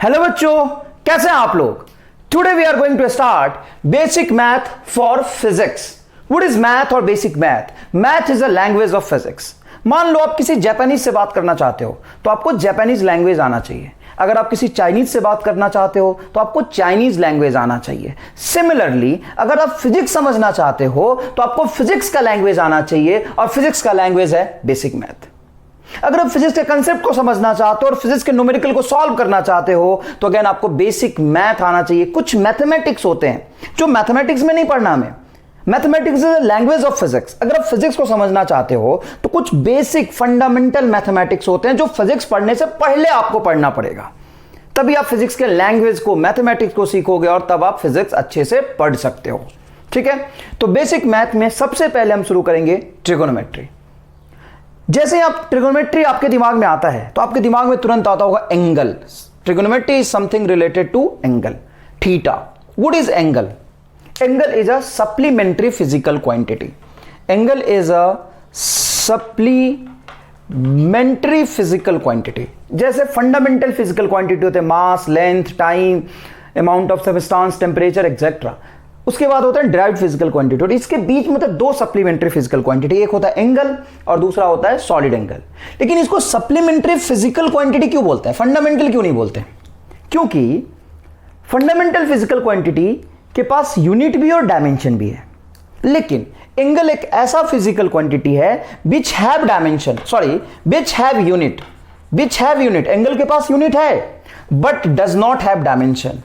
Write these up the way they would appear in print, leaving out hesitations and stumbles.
Hello बच्चों, कैसे हैं आप लोग। Today we are going to start basic math for physics. What is math और basic math? Math is a language of physics. मान लो आप किसी जापानीज से बात करना चाहते हो तो आपको जापानीज लैंग्वेज आना चाहिए। अगर आप किसी चाइनीज से बात करना चाहते हो तो आपको चाइनीज लैंग्वेज आना चाहिए। सिमिलरली अगर आप फिजिक्स समझना चाहते हो तो आपको फिजिक्स का लैंग्वेज आना चाहिए और फिजिक्स का लैंग्वेज है बेसिक मैथ। अगर आप फिजिक्स के कंसेप्ट को समझना चाहते हो और फिजिक्स के न्यूमेरिकल को सॉल्व करना चाहते हो तो अगेन आपको बेसिक मैथ आना चाहिए। कुछ मैथमेटिक्स होते हैं जो मैथमेटिक्स में नहीं पढ़ना हमें। Mathematics is a language of physics. अगर आप फिजिक्स को समझना चाहते हो तो कुछ बेसिक फंडामेंटल मैथमेटिक्स होते हैं जो फिजिक्स पढ़ने से पहले आपको पढ़ना पड़ेगा। तभी आप फिजिक्स के लैंग्वेज को, मैथमेटिक्स को सीखोगे और तब आप फिजिक्स अच्छे से पढ़ सकते हो। ठीक है, तो बेसिक मैथ में सबसे पहले हम शुरू करेंगे ट्रिगोनोमेट्री। जैसे आप ट्रिगोनोमेट्री आपके दिमाग में आता है तो आपके दिमाग में तुरंत आता होगा angle. Trigonometry is something related to angle, theta. What is angle? Angle is a supplementary physical quantity. Angle is a supplementary physical quantity. जैसे फंडामेंटल फिजिकल क्वांटिटी होते हैं mass, length, time, amount of substance, temperature etcetera. उसके बाद होता है derived physical quantity. और इसके बीच में दो सप्लीमेंट्री फिजिकल क्वांटिटी, एक होता है एंगल और दूसरा होता है सॉलिड एंगल। लेकिन इसको सप्लीमेंट्री फिजिकल क्वांटिटी क्यों बोलते हैं, फंडामेंटल क्यों नहीं बोलते? क्योंकि फंडामेंटल फिजिकल क्वांटिटी के पास यूनिट भी और डायमेंशन भी है, लेकिन एंगल एक ऐसा फिजिकल क्वांटिटी है which have dimension, sorry which have unit, angle के पास यूनिट है but does not have dimension,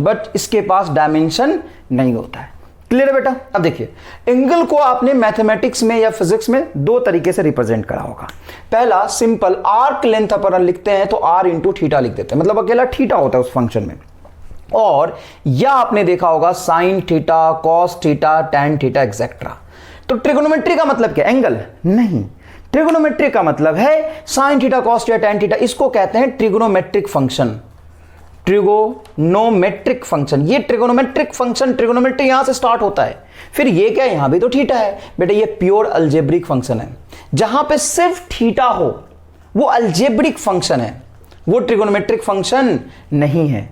but इसके पास डायमेंशन नहीं होता है। क्लियर है बेटा? अब देखिए, एंगल को आपने मैथमेटिक्स में या फिजिक्स में दो तरीके से रिप्रेजेंट करा होगा। पहला सिंपल आर्क लेंथ अपन लिखते हैं तो आर इंटू थीटा लिख देते हैं, मतलब अकेला थीटा होता है उस फंक्शन में। और या आपने देखा होगा sign theta, cos theta, tan theta etcetera. तो ट्रिगोनोमेट्री का मतलब क्या? एंगल नहीं। ट्रिगोनोमेट्री का मतलब है sine theta, cos theta, tan theta. इसको कहते हैं ट्रिगोनोमेट्रिक फंक्शन। ट्रिगोनोमेट्रिक फंक्शन, ये ट्रिगोनोमेट्रिक फंक्शन, ट्रिगोनोमेट्री यहां से स्टार्ट होता है। फिर ये क्या, यहां भी तो थीटा है बेटा, ये प्योर अलजेब्रिक फंक्शन है। जहां पे सिर्फ थीटा हो वो अलजेब्रिक फंक्शन है, वो ट्रिगोनोमेट्रिक फंक्शन नहीं है।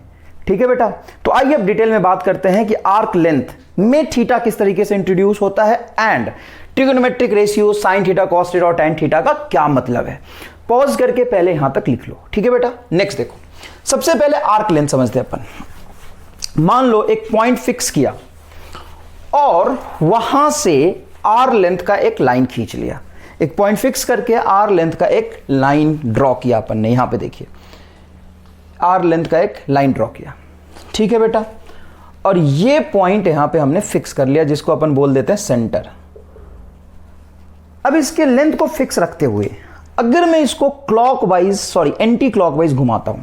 ठीक है बेटा, तो आइए अब डिटेल में बात करते हैं कि आर्क लेंथ में थीटा किस तरीके से इंट्रोड्यूस होता है and trigonometric ratio sign theta, cos theta और टैन थीटा का क्या मतलब है। पॉज करके पहले यहां तक लिख लो। ठीक है बेटा, नेक्स्ट देखो, सबसे पहले आर्क लेंथ समझते हैं अपन। मान लो एक पॉइंट फिक्स किया और वहां से आर लेंथ का एक लाइन खींच लिया। एक पॉइंट फिक्स करके आर लेंथ का एक लाइन ड्रॉ किया अपन ने। यहां पे देखिए, आर लेंथ का एक लाइन ड्रॉ किया। ठीक है बेटा, और ये पॉइंट यहां पे हमने फिक्स कर लिया जिसको अपन बोल देते हैं सेंटर। अब इसके लेंथ को फिक्स रखते हुए अगर मैं इसको एंटी क्लॉकवाइज घुमाता हूं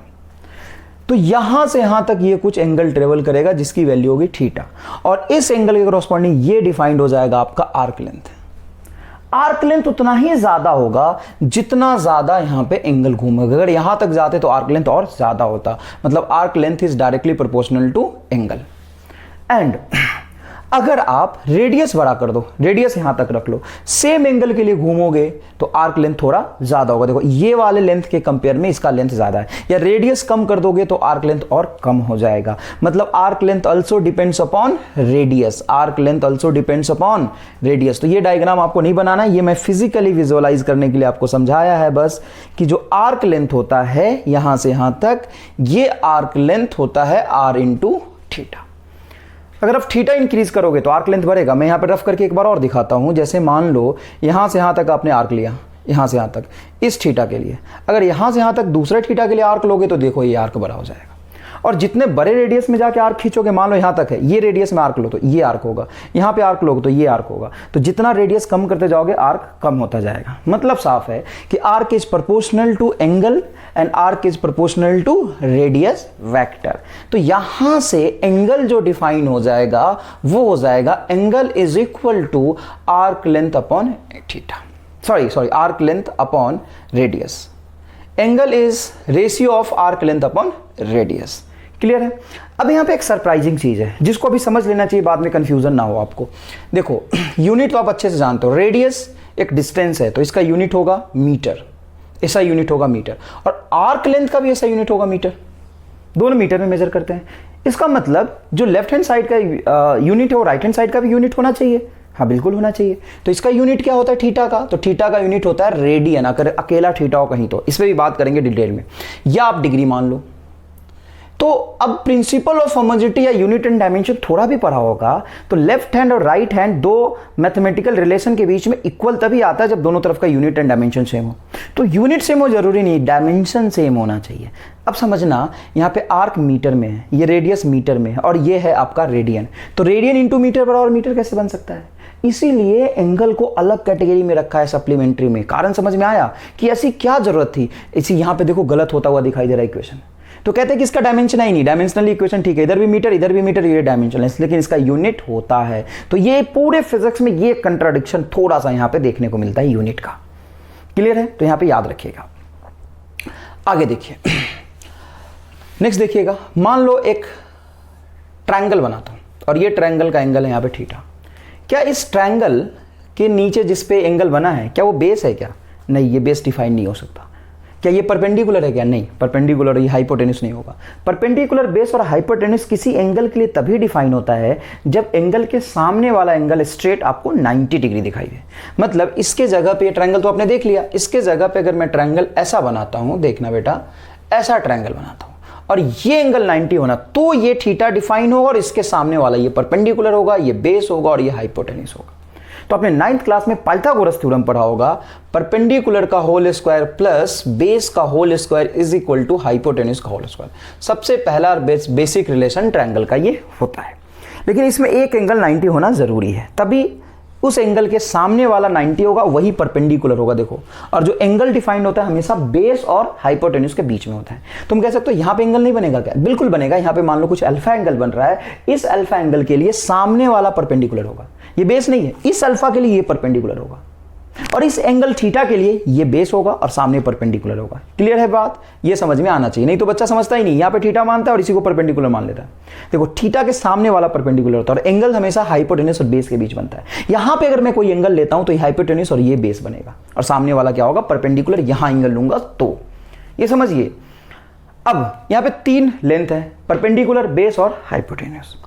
तो यहां से यहां तक ये कुछ एंगल ट्रेवल करेगा जिसकी वैल्यू होगी थीटा, और इस एंगल के कॉरस्पॉन्डिंग ये डिफाइंड हो जाएगा आपका आर्क लेंथ। आर्क लेंथ उतना ही ज्यादा होगा जितना ज्यादा यहां पे एंगल घूमेगा। अगर यहां तक जाते तो आर्क लेंथ और ज्यादा होता, मतलब arc length is directly proportional to angle. And अगर आप रेडियस बड़ा कर दो, रेडियस यहां तक रख लो, सेम एंगल के लिए घूमोगे तो आर्क लेंथ थोड़ा ज्यादा होगा। देखो ये वाले लेंथ के कंपेयर में इसका लेंथ ज्यादा है। या रेडियस कम कर दोगे तो आर्क लेंथ और कम हो जाएगा। मतलब arc length also depends upon radius, arc length also depends upon radius. तो ये डायग्राम आपको नहीं बनाना है, ये मैं फिजिकली विजुअलाइज करने के लिए आपको समझाया है बस, कि जो आर्क लेंथ होता है यहां से यहां तक, ये आर्क लेंथ होता है आर इंटू थीटा। अगर आप थीटा इंक्रीज करोगे तो आर्क लेंथ बढ़ेगा। मैं यहां पर रफ करके एक बार और दिखाता हूं। जैसे मान लो यहां से यहां तक आपने आर्क लिया, यहां से यहां तक इस थीटा के लिए, अगर यहां से यहां तक दूसरे थीटा के लिए आर्क लोगे तो देखो ये आर्क बड़ा हो जाएगा। और जितने बड़े रेडियस में जाके आर्क खींचोगे, मान लो यहां तक है, ये रेडियस में आर्क लो तो ये आर्क होगा, यहां पे आर्क लोगे तो ये आर्क होगा। तो जितना रेडियस कम करते जाओगे आर्क कम होता जाएगा। मतलब साफ है कि arc is proportional to angle and arc is proportional to radius vector. तो यहां से एंगल जो डिफाइन हो जाएगा वो हो जाएगा angle is equal to arc length upon theta, sorry arc length upon radius. Angle is ratio of arc length upon radius. Clear है? अब यहां पे एक सरप्राइजिंग चीज है जिसको अभी समझ लेना चाहिए, बाद में कंफ्यूजन ना हो आपको। देखो यूनिट तो आप अच्छे से जानते हो, रेडियस एक डिस्टेंस है तो इसका यूनिट होगा मीटर, ऐसा यूनिट होगा मीटर, और आर्क लेंथ का भी ऐसा यूनिट होगा मीटर, दोनों मीटर में मेजर करते हैं। इसका मतलब जो लेफ्ट हैंड साइड का यूनिट है वो राइट हैंड साइड का भी यूनिट होना चाहिए, हाँ बिल्कुल होना चाहिए। तो इसका यूनिट क्या होता है थीटा का, तो थीटा का यूनिट होता है रेडियन, अगर अकेला थीटा हो कहीं तो इस पर भी बात करेंगे डिटेल में, या आप डिग्री मान लो। तो अब प्रिंसिपल ऑफ होमोजेनिटी या यूनिट एंड डायमेंशन थोड़ा भी पढ़ा होगा, तो लेफ्ट हैंड और राइट हैंड दो मैथमेटिकल रिलेशन के बीच में इक्वल तभी आता है जब दोनों तरफ का यूनिट एंड डायमेंशन सेम हो। तो यूनिट सेम हो जरूरी नहीं, डायमेंशन सेम होना चाहिए। अब समझना, यहाँ पे आर्क मीटर में है, ये रेडियस मीटर में है, और ये है आपका रेडियन। तो रेडियन इंटू मीटर बराबर मीटर कैसे बन सकता है? इसीलिए एंगल को अलग कैटेगरी में रखा है सप्लीमेंट्री में। कारण समझ में आया कि ऐसी क्या जरूरत थी? इसी यहाँ पे देखो गलत होता हुआ दिखाई दे रहा है इक्वेशन, तो कहते हैं कि इसका डायमेंशन है ही नहीं, डायमेंशनली इक्वेशन ठीक है, इधर भी मीटर ये डायमेंशनलेस, लेकिन इसका यूनिट होता है। तो ये पूरे फिजिक्स में ये कंट्राडिक्शन थोड़ा सा यहाँ पे देखने को मिलता है यूनिट का। क्लियर है? तो यहाँ पे याद रखिएगा। आगे देखिए, नेक्स्ट देखिएगा, मान लो एक ट्रायंगल बनाता हूं और ये ट्रायंगल का एंगल है यहाँ पे थीटा। क्या इस ट्रायंगल के नीचे जिस पे एंगल बना है क्या वो बेस है क्या? नहीं, ये बेस डिफाइन नहीं हो सकता। क्या ये परपेंडिकुलर है क्या? नहीं, परपेंडिकुलर, ये हाइपोटेन्यूस नहीं होगा। परपेंडिकुलर बेस और हाइपोटेन्यूस किसी एंगल के लिए तभी डिफाइन होता है जब एंगल के सामने वाला एंगल स्ट्रेट आपको 90 डिग्री दिखाई दे। मतलब इसके जगह पे, ट्रायंगल तो आपने देख लिया, इसके जगह पे अगर मैं ट्रायंगल ऐसा बनाता हूं, देखना बेटा, ऐसा ट्रायंगल बनाता हूं और ये एंगल 90 होना, तो ये थीटा डिफाइन होगा और इसके सामने वाला ये परपेंडिकुलर होगा, ये बेस होगा और ये हाइपोटेन्यूस होगा। तो आपने 9th क्लास में पाइथागोरस थ्योरम पढ़ा होगा, परपेंडिकुलर का होल स्क्वायर प्लस बेस का whole square is equal to hypotenuse का होल स्क्वायर। सबसे पहला बेसिक रिलेशन ट्रायंगल का ये होता है, लेकिन इसमें एक एंगल 90 होना जरूरी है, तभी उस एंगल के सामने वाला 90 होगा, वही परपेंडिकुलर होगा। देखो, और जो एंगल डिफाइंड होता है हमेशा बेस और हाइपोटेन्यूस के बीच में होता है। तुम कह सकते हो यहां पे एंगल नहीं बनेगा क्या? बिल्कुल बनेगा। यहां पे मान लो कुछ अल्फा एंगल बन रहा है, इस अल्फा एंगल के लिए सामने वाला परपेंडिकुलर होगा, ये बेस नहीं है, इस अल्फा के लिए ये परपेंडिकुलर होगा, और इस एंगल थीटा के लिए ये बेस होगा और सामने परपेंडिकुलर होगा। क्लियर है बात? ये समझ में आना चाहिए, नहीं तो बच्चा समझता ही नहीं, यहाँ पे थीटा मानता है और इसी को परपेंडिकुलर मान लेता है। देखो, थीटा के सामने वाला परपेंडिकुलर होता है और एंगल हमेशा हाइपोटेन्यूस और बेस के बीच बनता है। यहाँ पे अगर मैं कोई एंगल लेता हूं तो ये हाइपोटेन्यूस और ये बेस बनेगा, और सामने वाला क्या होगा? परपेंडिकुलर। यहां एंगल लूंगा तो ये समझिए। अब यहाँ पे 3 लेंथ है, परपेंडिकुलर, बेस और हाइपोटेन्यूस।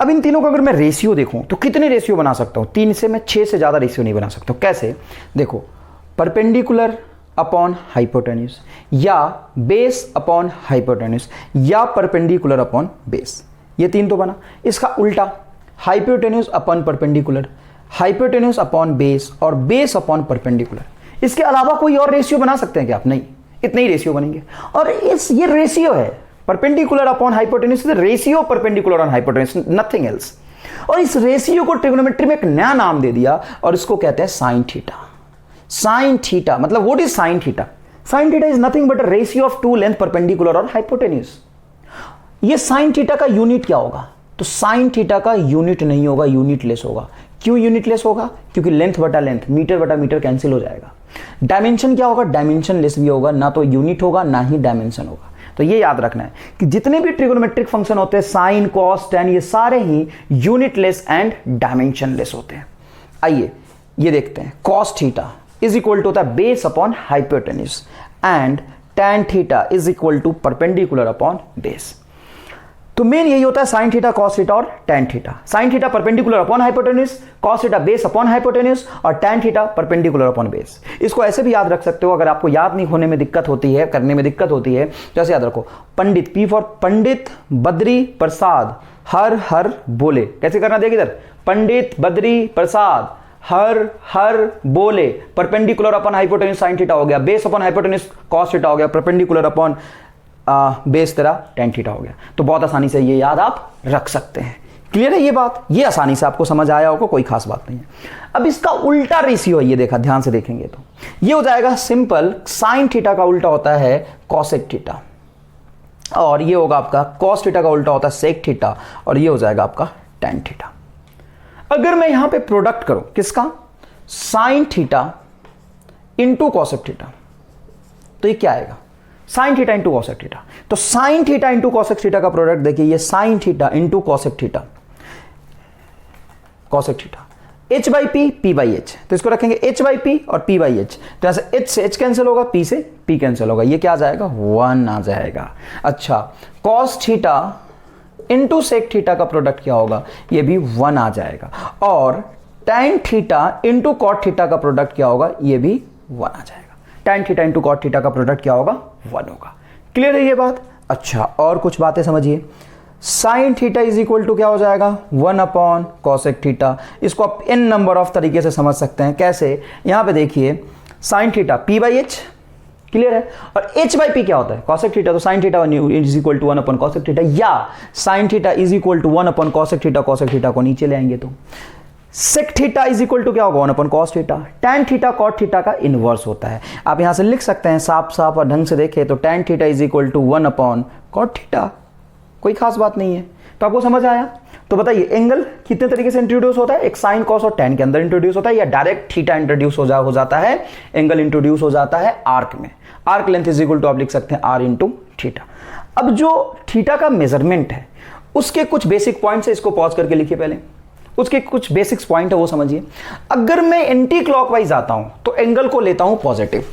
अब इन तीनों का अगर मैं रेशियो देखूं तो कितने रेशियो बना सकता हूं? 3 से मैं 6 से ज्यादा रेशियो नहीं बना सकता। कैसे? देखो, परपेंडिकुलर अपॉन हाइपोटेन्यूस, या बेस अपॉन हाइपोटेन्यूस, या परपेंडिकुलर अपॉन बेस, ये 3 तो बना। इसका उल्टा, hypotenuse upon perpendicular, hypotenuse upon base और बेस अपॉन परपेंडिकुलर। इसके अलावा कोई और रेशियो बना सकते हैं क्या आप? नहीं, इतने ही रेशियो बनेंगे। और ये रेशियो है perpendicular upon hypotenuse, ratio perpendicular on hypotenuse, nothing else. और इस रेशियो को ट्रिग्नोमेट्री में एक नया नाम दे दिया और इसको कहते हैं साइन थीटा। साइन थीटा मतलब what is sine theta? Sine theta is nothing but a ratio of 2 length perpendicular और हाइपोटेन्यूस। ये साइन थीटा का यूनिट क्या होगा? तो साइन थीटा का यूनिट नहीं होगा, यूनिटलेस होगा। क्यों यूनिटलेस होगा? क्योंकि लेंथ बटा लेंथ, मीटर बटा मीटर कैंसिल हो जाएगा। डायमेंशन क्या होगा? डायमेंशनलेस भी होगा, ना तो यूनिट होगा ना ही डायमेंशन होगा। तो ये याद रखना है कि जितने भी ट्रिगोनोमेट्रिक फंक्शन होते हैं, साइन, कॉस, टैन, ये सारे ही यूनिटलेस एंड डायमेंशनलेस होते हैं। आइए ये देखते हैं। Cos theta is equal to होता है base upon hypotenuse and tan theta is equal to perpendicular upon base. तो मेन यही होता है साइन थीटा, कॉस थीटा और tan theta. Sine theta perpendicular upon hypotenuse, cos theta base upon hypotenuse और tan theta perpendicular upon base. इसको ऐसे भी याद रख सकते हो, अगर आपको याद नहीं होने में दिक्कत होती है, करने में दिक्कत होती है, तो ऐसे याद रखो। पंडित, पी फॉर पंडित बद्री प्रसाद हर हर बोले। कैसे करना? देखिए इधर, पंडित बद्री प्रसाद हर हर बोले, perpendicular upon hypotenuse sign theta हो गया, base upon hypotenuse cos theta हो गया, परपेंडिकुलर अपॉन बेस तेरा टैन थीटा हो गया। तो बहुत आसानी से ये याद आप रख सकते हैं। क्लियर है ये बात? ये आसानी से आपको समझ आया होगा, कोई खास बात नहीं है। अब इसका उल्टा रेशियो है, ये देखा ध्यान से देखेंगे तो ये हो जाएगा सिंपल, साइन थीटा का उल्टा होता है कॉसेक थीटा, और ये होगा आपका कॉस थीटा का उल्टा होता है सेक थीटा, और ये हो जाएगा आपका टैन थीटा। अगर मैं यहां पे प्रोडक्ट करूं किसका? Sine theta into cosec theta, तो ये क्या आएगा? Sine theta into cosec theta. तो sine theta into cosec theta का प्रोडक्ट देखिए, ये sine theta into cosec theta, cosec theta, h by P, p by H, तो इसको रखेंगे h बाई पी और p बाई एच, तो यहां से h से h कैंसिल होगा, p से p कैंसिल होगा, ये क्या आ जाएगा 1 आ जाएगा। अच्छा, cos theta into sec theta का प्रोडक्ट क्या होगा, ये भी 1 आ जाएगा, और tan theta into cot theta का प्रोडक्ट क्या होगा, ये भी 1 आ जाएगा। tan theta into cot theta का प्रोडक्ट क्या होगा, 1 होगा। क्लियर है ये बात? अच्छा, और कुछ बातें समझिए। Sine theta is equal to क्या हो जाएगा, 1 अपॉन कॉसेक थीटा। इसको आप इन नंबर ऑफ तरीके से समझ सकते हैं। कैसे, यहां पे देखिए sine theta p by H, clear है, और h बाई पी क्या होता है, कॉसेक थीटा, तो sine theta is equal to 1 upon cosec theta, या sine theta is equal to 1 upon cosec theta, cosec theta को नीचे ले आएंगे तो sec theta is equal to क्या होगा, 1 upon cos theta. Tan theta cot theta का इनवर्स होता है। आप यहां से लिख सकते हैं साफ साफ और ढंग से देखें तो tan theta is equal to 1 upon cot theta, कोई खास बात नहीं है। तो आपको समझ आया? तो बताइए एंगल कितने तरीके से इंट्रोड्यूस होता है, एक साइन कॉस और टैन के अंदर इंट्रोड्यूस होता है, या डायरेक्ट थीटा इंट्रोड्यूस हो जाता है, एंगल इंट्रोड्यूस हो जाता है आर्क में। Arc length is equal to आप लिख सकते हैं आर इंटू थीटा। अब जो थीटा का मेजरमेंट है उसके कुछ बेसिक पॉइंट्स है, इसको पॉज करके लिखिए पहले, उसके कुछ बेसिक्स पॉइंट है वो समझिए। अगर मैं एंटी क्लॉकवाइज आता हूं तो एंगल को लेता हूं पॉजिटिव,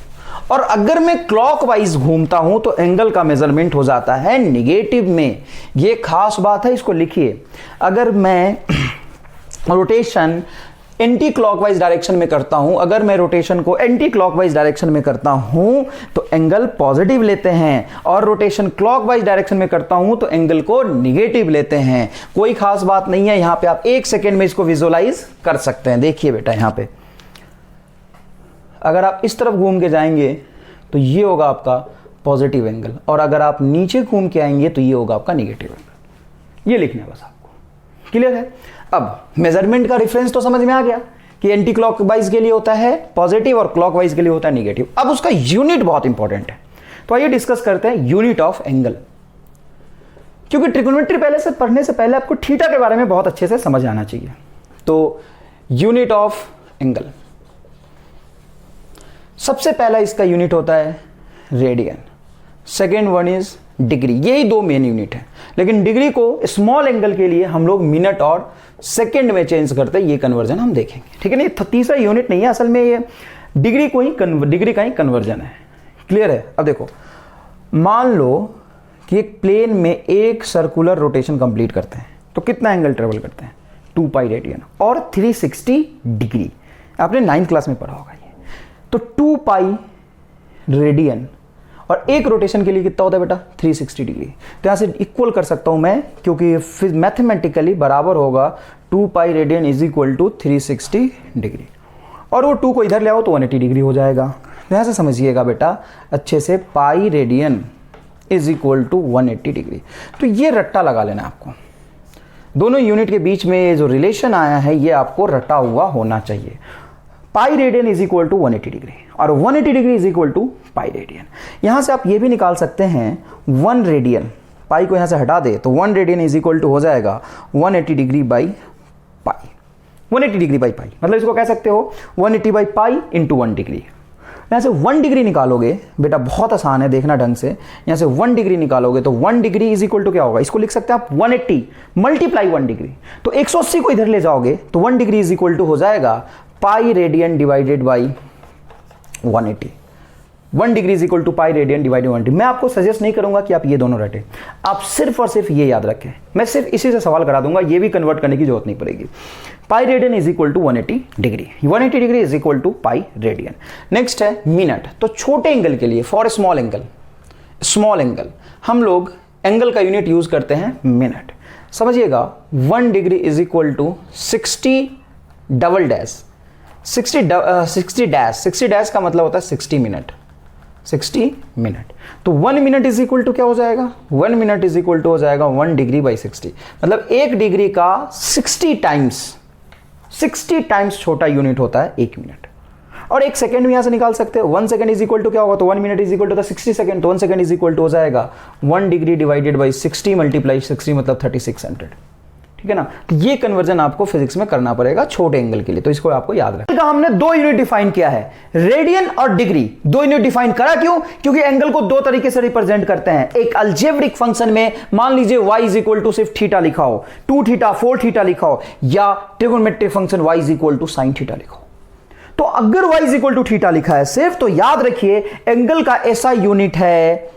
और अगर मैं क्लॉकवाइज घूमता हूं तो एंगल का मेजरमेंट हो जाता है नेगेटिव में। ये खास बात है, इसको लिखिए। अगर मैं रोटेशन एंटी क्लॉकवाइज डायरेक्शन में करता हूं, अगर मैं रोटेशन को एंटी क्लॉकवाइज डायरेक्शन में करता हूं तो एंगल पॉजिटिव लेते हैं, और रोटेशन क्लॉकवाइज डायरेक्शन में करता हूं तो एंगल को नेगेटिव लेते हैं। कोई खास बात नहीं है। यहां पे आप 1 सेकेंड में इसको विजुअलाइज कर सकते हैं। देखिए बेटा, यहां पे अगर आप इस तरफ घूम के जाएंगे तो ये होगा आपका पॉजिटिव एंगल, और अगर आप नीचे घूम के आएंगे तो ये होगा आपका नेगेटिव एंगल। ये लिखना है बस आपको। क्लियर है? अब मेजरमेंट का रेफरेंस तो समझ में आ गया कि एंटी क्लॉकवाइज के लिए होता है पॉजिटिव और क्लॉकवाइज के लिए होता है नेगेटिव। अब उसका यूनिट बहुत इंपॉर्टेंट है, तो आइए डिस्कस करते हैं यूनिट ऑफ एंगल। क्योंकि ट्रिग्नोमेट्री पहले से पढ़ने से पहले आपको थीटा के बारे में बहुत अच्छे से समझ आना चाहिए। तो यूनिट ऑफ एंगल, सबसे पहला इसका यूनिट होता है radian, second one is degree. यही 2 मेन यूनिट है, लेकिन डिग्री को स्मॉल एंगल के लिए हम लोग मिनट और सेकेंड में चेंज करते हैं। ये कन्वर्जन हम देखेंगे, ठीक है। नहीं, तीसरा यूनिट नहीं है असल में, ये डिग्री का ही कन्वर्जन है। क्लियर है? अब देखो, मान लो कि एक प्लेन में एक सर्कुलर रोटेशन कंप्लीट करते हैं तो कितना एंगल ट्रेवल करते हैं, 2 पाई रेडियन और 360 डिग्री। आपने 9th क्लास में पढ़ा होगा ये। तो 2 पाई रेडियन और एक रोटेशन के लिए कितना होता है बेटा, 360 डिग्री। तो यहां से इक्वल कर सकता हूं मैं, क्योंकि फिर मैथमेटिकली बराबर होगा 2 pi radian is equal to 360 degree, और वो 2 को इधर ले आओ तो 180 डिग्री हो जाएगा। तो यहां से समझिएगा बेटा अच्छे से, pi radian is equal to 180 degree. तो ये रट्टा लगा लेना आपको, दोनों यूनिट के बीच में जो रिलेशन आया है ये आपको रटा हुआ होना चाहिए। Pi radian is equal to 180 degree और 180 degree is equal to pi radian. यहां से आप ये भी निकाल सकते हैं 1 रेडियन, पाई को यहां से हटा दे तो 1 रेडियन इज इक्वल टू हो जाएगा 180 degree by pi. 180 degree by pi मतलब इसको कह सकते हो 180 बाई पाई इंटू 1 डिग्री। यहां से 1 डिग्री निकालोगे बेटा, बहुत आसान है, देखना ढंग से। यहां से 1 डिग्री निकालोगे तो 1 डिग्री इज इक्वल टू क्या होगा, इसको लिख सकते हैं आप 180 मल्टीप्लाई 1 डिग्री। तो 180 को इधर ले जाओगे तो 1 डिग्री इज इक्वल टू हो जाएगा pi radian divided by 180। 1 degree is equal to pi radian divided 180। मैं आपको सजेस्ट नहीं करूंगा कि आप ये दोनों रटें, आप सिर्फ और सिर्फ ये याद रखें। मैं सिर्फ इसी से सवाल करा दूंगा, ये भी कन्वर्ट करने की जरूरत नहीं पड़ेगी। Pi radian is equal to 180 degree, 180 degree is equal to pi radian. Next है मिनट। तो छोटे एंगल के लिए, फॉर स्मॉल एंगल हम लोग एंगल का यूनिट यूज करते हैं मिनट। समझिएगा 1 degree is equal to 60 double dash 60 dash का मतलब होता है 60 मिनट। 60 मिनट तो 1 मिनट इज इक्वल टू क्या हो जाएगा, 1 मिनट इज इक्वल टू हो जाएगा 1 डिग्री बाई 60। मतलब 1 डिग्री का 60 टाइम्स छोटा यूनिट होता है 1 मिनट। और 1 सेकेंड भी यहां से निकाल सकते हो। 1 सेकेंड इज इक्वल टू क्या होगा, तो 1 minute is equal to 60 second. तो 1 सेकेंड इज इक्वल टू हो जाएगा 1 डिग्री डिवाइडेड बाई 60 मल्टीप्लाई 60 मतलब 3600। ठीक है ना। तो ये कन्वर्जन आपको फिजिक्स में करना पड़ेगा छोटे एंगल के लिए, तो इसको आपको याद रखना। हमने दो यूनिट डिफाइन किया है, रेडियन और डिग्री। दो यूनिट डिफाइन करा क्यों? क्योंकि एंगल को दो तरीके से रिप्रेजेंट करते हैं। एक अलजेब्रिक फंक्शन में मान लीजिए y इज इक्वल टू सिर्फ थीटा लिखा हो, 2 थीटा 4 थीटा लिखा हो, या trigonometric function y is equal to sine theta लिखा हो। तो अगर y is equal to theta लिखा है सिर्फ, तो याद रखिए एंगल का ऐसा यूनिट है,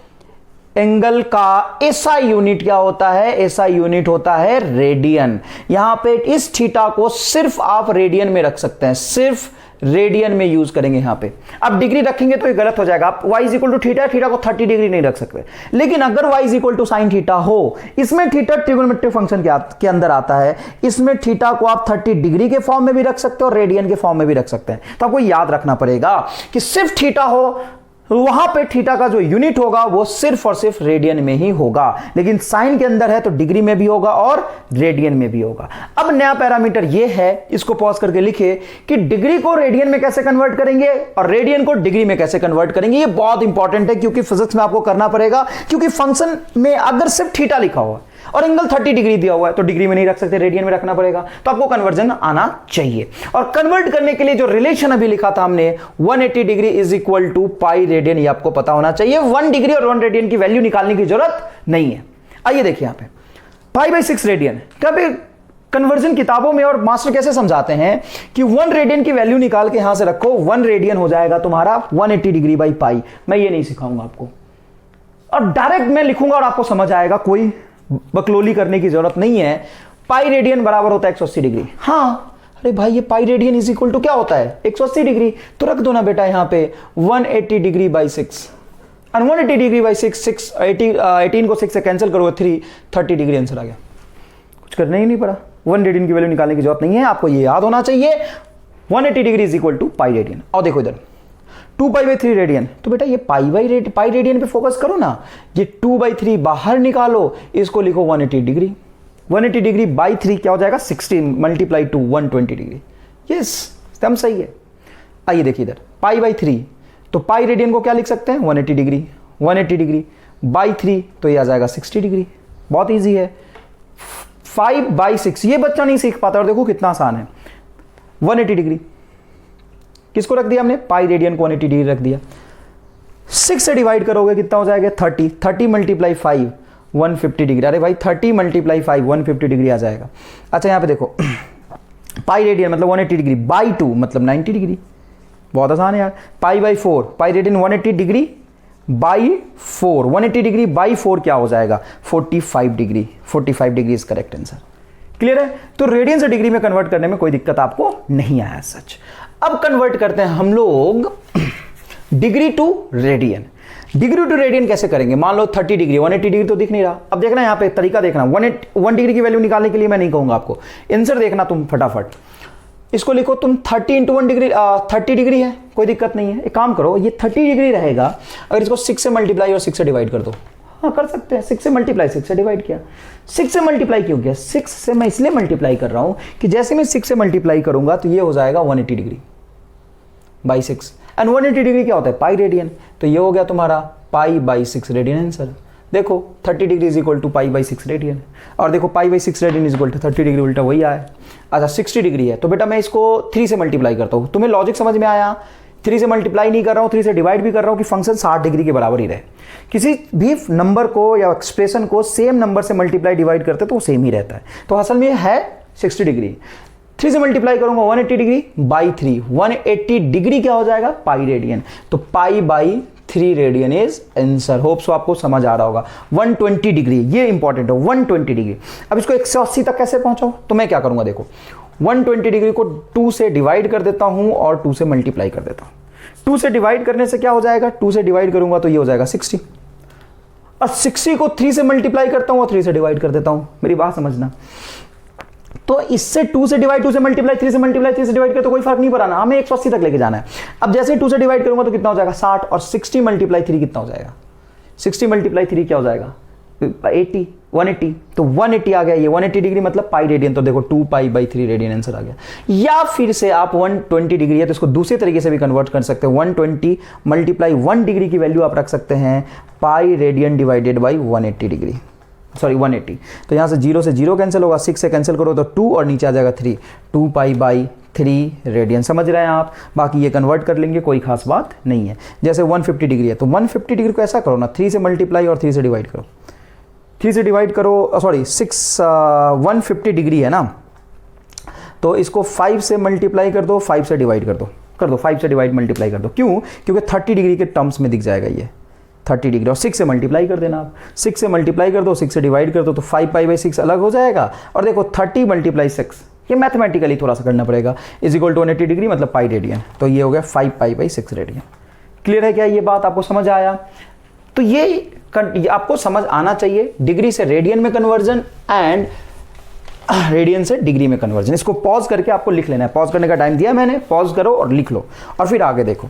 एंगल का ऐसा यूनिट क्या होता है? ऐसा यूनिट होता है रेडियन। यहां पे इस थीटा को सिर्फ आप रेडियन में रख सकते हैं, सिर्फ रेडियन में यूज करेंगे यहां पे। अब डिग्री रखेंगे तो ये गलत हो जाएगा। आप y is equal to theta, theta को 30 डिग्री नहीं रख सकते। लेकिन अगर y is equal to sine theta हो, इसमें थीटा ट्रिगोनोमेट्रिक फंक्शन के अंदर आता है, इसमें थीटा को आप 30 डिग्री के फॉर्म में भी रख सकते हो और रेडियन के फॉर्म में भी रख सकते हैं। तो आपको याद रखना पड़ेगा कि सिर्फ थीटा हो, वहां पे थीटा का जो यूनिट होगा वो सिर्फ और सिर्फ रेडियन में ही होगा। लेकिन साइन के अंदर है तो डिग्री में भी होगा और रेडियन में भी होगा। अब नया पैरामीटर ये है, इसको पॉज करके लिखे कि डिग्री को रेडियन में कैसे कन्वर्ट करेंगे और रेडियन को डिग्री में कैसे कन्वर्ट करेंगे। ये बहुत इंपॉर्टेंट है क्योंकि फिजिक्स में आपको करना पड़ेगा। क्योंकि फंक्शन में अगर सिर्फ थीटा लिखा हुआ है और एंगल 30 डिग्री दिया हुआ है तो डिग्री में नहीं रख सकते, रेडियन में रखना पड़ेगा। तो आपको कन्वर्जन आना चाहिए। और कन्वर्ट करने के लिए जो रिलेशन अभी लिखा था हमने 180 degree is equal to pi radian, ये आपको पता होना चाहिए। 1 डिग्री और 1 रेडियन की वैल्यू निकालने की जरूरत नहीं है। आइए देखिए यहां पे पाई/6 रेडियन। कभी कन्वर्जन किताबों में और मास्टर कैसे समझाते हैं कि 1 रेडियन की वैल्यू निकाल के यहां से रखो, 1 रेडियन हो जाएगा तुम्हारा 180 डिग्री बाई पाई। मैं ये नहीं सिखाऊंगा आपको, और डायरेक्ट मैं लिखूंगा और आपको समझ आएगा, कोई बकलोली करने की जरूरत नहीं है। पाई रेडियन बराबर होता है 180 डिग्री। हाँ, अरे भाई ये pi radian is equal to क्या होता है? 180 डिग्री। तो रख दो ना बेटा यहां पे 180 डिग्री बाई 6, और 180 डिग्री बाई 6 18 को 6 से कैंसिल करो 3 30 डिग्री आंसर आ गया। कुछ करना ही नहीं पड़ा। 1 रेडियन की वैल्यू निकालने की जरूरत नहीं है, आपको ये याद होना चाहिए 180 degree is equal to pi radian. और देखो इधर 2π/3 रेडियन। तो बेटा ये पाई रेडियन पे फोकस करो ना, ये 2/3 बाहर निकालो, इसको लिखो 180 डिग्री। 180 डिग्री बाई 3 क्या हो जाएगा? 16 मल्टीप्लाई टू 120 डिग्री। यस, एकदम सही है। आइए देखिए इधर पाई/3, तो पाई रेडियन को क्या लिख सकते हैं? 180 डिग्री। 180 डिग्री बाई 3 तो ये आ जाएगा 60 डिग्री। बहुत ईजी है। 5/6 ये बच्चा नहीं सीख पाता, और देखो कितना आसान है। 180 डिग्री किसको रख दिया हमने? पाई रेडियन को 180 डिग्री रख दिया। 6 से डिवाइड करोगे कितना हो जाएगा? 30। 30 मल्टीप्लाई 5 150 डिग्री। अरे भाई 30 मल्टीप्लाई 5 150 डिग्री आ जाएगा। अच्छा यहाँ पे देखो पाई रेडियन मतलब 180 डिग्री बाई 2 मतलब 90 डिग्री। बहुत आसान है यार। Pi pi radian 180 degree by 4, 180 degree by 4 क्या हो जाएगा? 45 degree. 45 degree is correct answer. Clear है? तो रेडियन से डिग्री में कन्वर्ट करने में कोई दिक्कत आपको नहीं आया सच। अब कन्वर्ट करते हैं हम लोग degree to radian. Degree to radian कैसे करेंगे? मान लो 30 डिग्री, 180 डिग्री तो दिख नहीं रहा। अब देखना यहाँ पे तरीका देखना, 1 डिग्री की वैल्यू निकालने के लिए मैं नहीं कहूंगा आपको, आंसर देखना तुम फटाफट। इसको लिखो तुम 30 इंटू 1 डिग्री 30 डिग्री है, कोई दिक्कत नहीं है। एक काम करो, ये 30 डिग्री रहेगा, अगर इसको 6 से मल्टीप्लाई और 6 से डिवाइड कर दो। हाँ कर सकते हैं, 6 से मल्टीप्लाई 6 से डिवाइड किया। 6 से मल्टीप्लाई क्यों किया? 6 से मैं इसलिए मल्टीप्लाई कर रहा हूं कि जैसे मैं 6 से मल्टीप्लाई करूंगा तो ये हो जाएगा 180 डिग्री बाई 6, एंड 180 डिग्री क्या होता है? पाई रेडियन। तो ये हो गया तुम्हारा पाई/6 रेडियन आंसर। देखो 30 degree is equal to pi radian, और देखो pi radian is equal to 30 degree, उल्टा वही आया। अच्छा 60 डिग्री है तो बेटा मैं इसको 3 से मल्टीप्लाई करता हूं। तुम्हें लॉजिक समझ में आया? 3 से मल्टीप्लाई नहीं कर रहा हूं, 3 से डिवाइड भी कर रहा हूं कि फंक्शन 60 डिग्री के बराबर ही रहे। किसी भी नंबर को या एक्सप्रेशन को सेम नंबर से मल्टीप्लाई डिवाइड करते तो वो सेम ही रहता है। तो असल में है 60 डिग्री। 3 से मल्टीप्लाई करूंगा 180 डिग्री बाई 3, 180 डिग्री क्या हो जाएगा? Pi radian. तो pi radian is answer. Hope so आपको समझ आ रहा होगा। 120 डिग्री, ये इंपॉर्टेंट है, 120 डिग्री। अब इसको 180 तक कैसे पहुंचाओ? तो मैं क्या करूंगा, देखो 120 डिग्री को 2 से डिवाइड कर देता हूं और 2 से मल्टीप्लाई कर देता हूं। 2 से डिवाइड करने से क्या हो जाएगा? 2 से डिवाइड करूंगा तो ये हो जाएगा 60, और 60 को 3 से मल्टीप्लाई करता हूं और 3 से डिवाइड कर देता हूं। मेरी बात समझना। तो इससे 2 से डिवाइड, 2 से मल्टीप्लाई, 3 से मल्टीप्लाई, 3 से डिवाइड कर तो कोई फर्क नहीं पड़ा ना, हमें 180 तक लेके जाना है। अब जैसे 2 से डिवाइड करूंगा तो कितना हो जाएगा? 60, और 60 मल्टीप्लाई 3 कितना हो जाएगा? 60 मल्टीप्लाई 3 क्या हो जाएगा? 80, 180। तो 180 आ गया, ये 180 डिग्री मतलब पाई रेडियन। तो देखो 2π/3 रेडियन आंसर आ गया। या फिर से आप 120 डिग्री है तो इसको दूसरे तरीके से भी कन्वर्ट कर सकते हैं। 120 मल्टीप्लाई 1 डिग्री की वैल्यू आप रख सकते हैं पाई radian divided by 180 degree. Sorry 180। तो यहाँ से 0 से 0 कैंसिल होगा, 6 से कैंसिल करो तो 2 और नीचे आ जाएगा 3, 2 पाई बाई 3 रेडियन। समझ रहे हैं आप? बाकी ये कन्वर्ट कर लेंगे, कोई खास बात नहीं है। जैसे 150 डिग्री है तो 150 डिग्री को ऐसा करो ना, 3 से मल्टीप्लाई और 3 से डिवाइड करो, 3 से डिवाइड करो, सॉरी 150 डिग्री है ना, तो इसको 5 से मल्टीप्लाई कर दो, 5 से डिवाइड कर दो, 5 से डिवाइड मल्टीप्लाई कर दो। क्यों? क्योंकि 30 डिग्री के टर्म्स में दिख जाएगा ये 30 डिग्री, और 6 से मल्टीप्लाई कर देना आप, 6 से मल्टीप्लाई कर दो, 6 से डिवाइड कर दो, तो 5 पाई बाई 6 अलग हो जाएगा। और देखो 30 मल्टीप्लाई 6, ये मैथमेटिकली थोड़ा सा करना पड़ेगा, इज इक्वल टू 180 डिग्री मतलब पाई रेडियन, तो ये हो गया 5 पाई बाई 6 रेडियन। क्लियर है क्या? ये बात आपको समझ आया? तो ये आपको समझ आना चाहिए, डिग्री से रेडियन में कन्वर्जन एंड रेडियन से डिग्री में कन्वर्जन। इसको पॉज करके आपको लिख लेना है, पॉज करने का टाइम दिया मैंने, पॉज करो और लिख लो और फिर आगे देखो।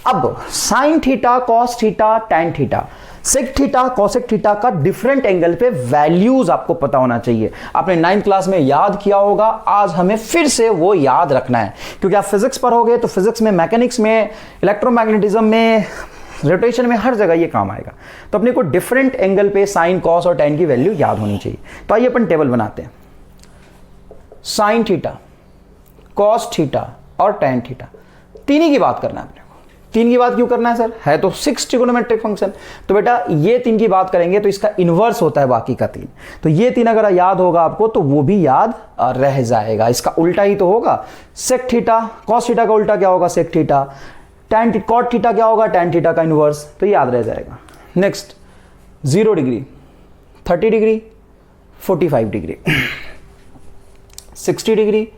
अब sine theta, cos theta, tan theta, sec theta, cosec theta का डिफरेंट एंगल पे वैल्यूज आपको पता होना चाहिए। आपने 9th क्लास में याद किया होगा, आज हमें फिर से वो याद रखना है, क्योंकि आप फिजिक्स पढ़ोगे तो फिजिक्स में, मैकेनिक्स में, इलेक्ट्रोमैग्नेटिज्म में, रोटेशन में, हर जगह ये काम आएगा। तो अपने को डिफरेंट एंगल पे साइन, कॉस और टैन की वैल्यू याद होनी चाहिए। तो आइए अपन टेबल बनाते हैं। साइन थीटा, कॉस थीटा और टैन थीटा, तीन की बात करना है अपने को। तीन की बात क्यों करना है सर? है तो 6 ट्रिगोनोमेट्रिक फंक्शन, तो बेटा ये तीन की बात करेंगे तो इसका इनवर्स होता है बाकी का 3, तो ये 3 अगर याद होगा आपको तो वो भी याद रह जाएगा। इसका उल्टा ही तो होगा, सेक थीटा, कॉस थीटा का उल्टा क्या होगा? Sec theta. Tan cot theta क्या होगा? टैन थीटा का इनवर्स, तो याद रह जाएगा। Next 0 degree, 30 degree, 45 degree, 60 degree,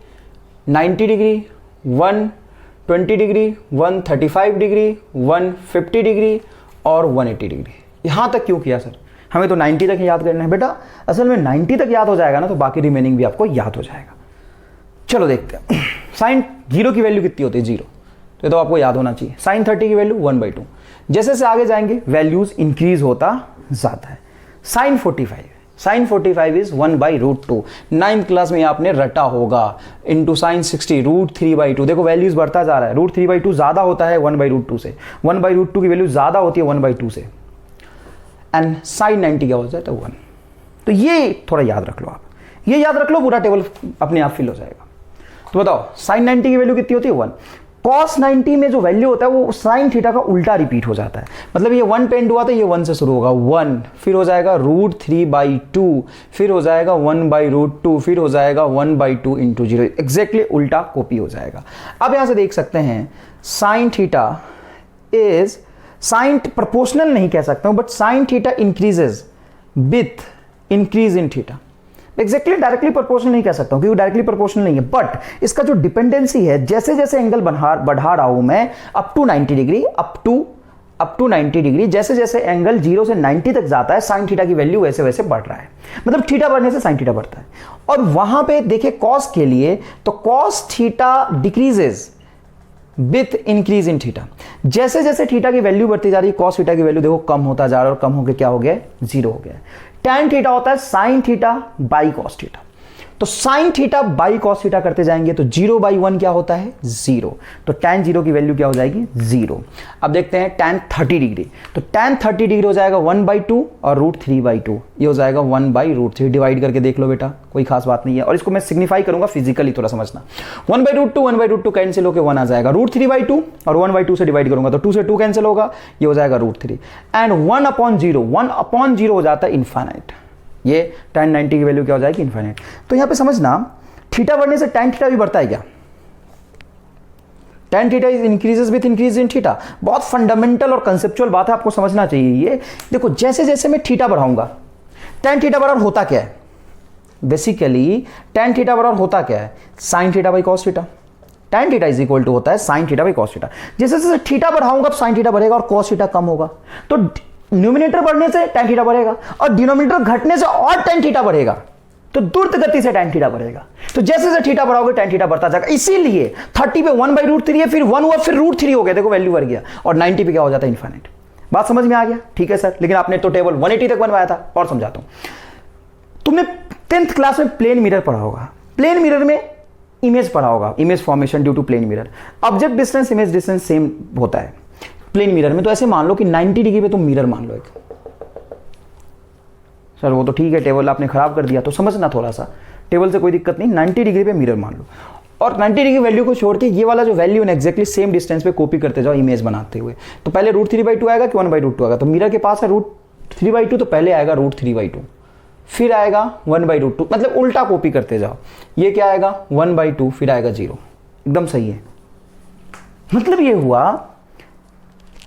90 degree, 120 degree, 135 degree, 150 degree और 180 डिग्री। यहां तक क्यों किया सर? हमें तो 90 तक याद करना है बेटा। असल में 90 तक याद हो जाएगा ना तो बाकी रिमेनिंग भी आपको याद हो जाएगा। चलो देखते हैं। साइन 0 की वैल्यू कितनी होती है? 0, तो आपको याद होना चाहिए। साइन 30 की वैल्यू 1/2। जैसे से आगे जाएंगे वैल्यूज इंक्रीज होता जाता है। Sign 45 is 1/√2। 9th क्लास में आपने रटा होगा। Into sine 60 √3/2। देखो वैल्यूज बढ़ता जा रहा है, √3/2 ज्यादा होता है 1/√2 से, 1/√2 की वैल्यू ज्यादा होती है 1/2 से। एंड साइन 90 क्या हो जाता है? 1। तो ये थोड़ा याद रख लो आप, ये याद रख लो, पूरा टेबल अपने आप फिल हो जाएगा। तो बताओ साइन 90 की वैल्यू कितनी होती है? 1। कॉस 90 में जो वैल्यू होता है वो साइन थीटा का उल्टा रिपीट हो जाता है। मतलब ये 1 पे एंड हुआ तो ये 1 से शुरू होगा, 1, फिर हो जाएगा √3/2, फिर हो जाएगा 1/√2, फिर हो जाएगा 1/2 इंटू 0। एग्जैक्टली उल्टा कॉपी हो जाएगा। अब यहां से देख सकते हैं sine theta is, sine proportional नहीं कह सकता हूं, but sine theta increases with increase in theta. Exactly directly proportional नहीं कह सकता हूं क्योंकि डायरेक्टली प्रोपोर्शनल नहीं है, बट इसका जो डिपेंडेंसी है, जैसे जैसे एंगल बढ़ा रहा हूं मैं up to 90 degree, up to 90 degree, जैसे जैसे एंगल 0 से 90 तक जाता है साइन थीटा की वैल्यू वैसे वैसे बढ़ रहा है। मतलब थीटा बढ़ने से साइन थीटा बढ़ता है। और वहां पे देखिए कॉस के लिए, तो cos theta decreases with increase in theta. जैसे जैसे थीटा की वैल्यू बढ़ती जा रही है, कॉस थीटा की वैल्यू देखो कम होता जा रहा है, और कम होकर क्या हो गया? 0 हो गया। टैन थीटा होता है sine theta by cos theta. तो sine theta by cos theta करते जाएंगे तो 0/1 क्या होता है? 0। तो टैन 0 की वैल्यू क्या हो जाएगी? 0। अब देखते हैं टैन 30 डिग्री। तो टैन 30 डिग्री हो जाएगा 1/2 और √3/2, ये हो जाएगा 1/√3। डिवाइड करके देख लो बेटा, कोई खास बात नहीं है। और इसको मैं सिग्निफाई करूंगा फिजिकली, थोड़ा समझना। 1/√2 कैंसिल होकर 1 आ जाएगा, √3/2 और 1/2 से डिवाइड करूंगा तो 2 से 2 कैंसिल होगा, ये हो जाएगा √3। एंड 1/0 हो जाता है इनफाइनाइट। ये tan 90 की वैल्यू क्या हो जाएगी? इनफाइनाइट। तो यहां पे समझना, थीटा बढ़ने से tan थीटा भी बढ़ता है क्या? tan theta is increases with increase in theta. बहुत फंडामेंटल और कंसेप्चुअल बात है, आपको समझना चाहिए। ये देखो जैसे जैसे मैं थीटा बढ़ाऊंगा, tan थीटा बराबर होता क्या है? बेसिकली tan थीटा बराबर होता क्या है? Sine theta by cos theta. tan theta is equal to होता है sine theta by cos theta. जैसे जैसे थीटा बढ़ाऊंगा साइन थीटा बढ़ेगा और कॉस थीटा कम होगा। तो न्यूमिनेटर बढ़ने से tan थीटा बढ़ेगा और डिनोमिनेटर घटने से और tan थीटा बढ़ेगा। तो द्रुत गति से tan थीटा बढ़ेगा। तो जैसे जैसे थीटा बढ़ाओगे tan थीटा बढ़ता जाएगा। इसीलिए 30 पे 1/√3 है, फिर 1 हुआ, फिर √3 हो गया, देखो वैल्यू बढ़ गया। और 90 पे क्या हो जाता है? इनफाइनाइट। बात समझ में आ गया? ठीक है सर, लेकिन आपने तो टेबल 180 तक बनवाया था। और समझाता हूं। तुमने 10th क्लास में प्लेन मिरर पढ़ा होगा। प्लेन मिरर में इमेज पढ़ा होगा, image formation due to plane mirror. Object distance, image distance same होता है प्लेन मिरर में। तो ऐसे मान लो कि 90 डिग्री पे तुम मिरर मान लो एक, सर वो तो ठीक है, टेबल आपने ख़राब कर दिया, तो समझना थोड़ा सा, टेबल से कोई दिक्कत नहीं, 90 डिग्री पे मिरर मान लो, और 90 डिग्री वैल्यू को छोड़ के ये वाला जो वैल्यू है एक्जैक्टली सेम डिस्टेंस पे कॉपी करते जाओ इमेज बनाते हुए। तो पहले √3/2 आएगा कि 1/√2 आएगा, तो मिरर के पास है √3/2, तो पहले आएगा √3/2, फिर आएगा 1/√2, मतलब उल्टा कॉपी करते जाओ। ये क्या आएगा 1/2, फिर आएगा 0, एकदम सही है। मतलब ये हुआ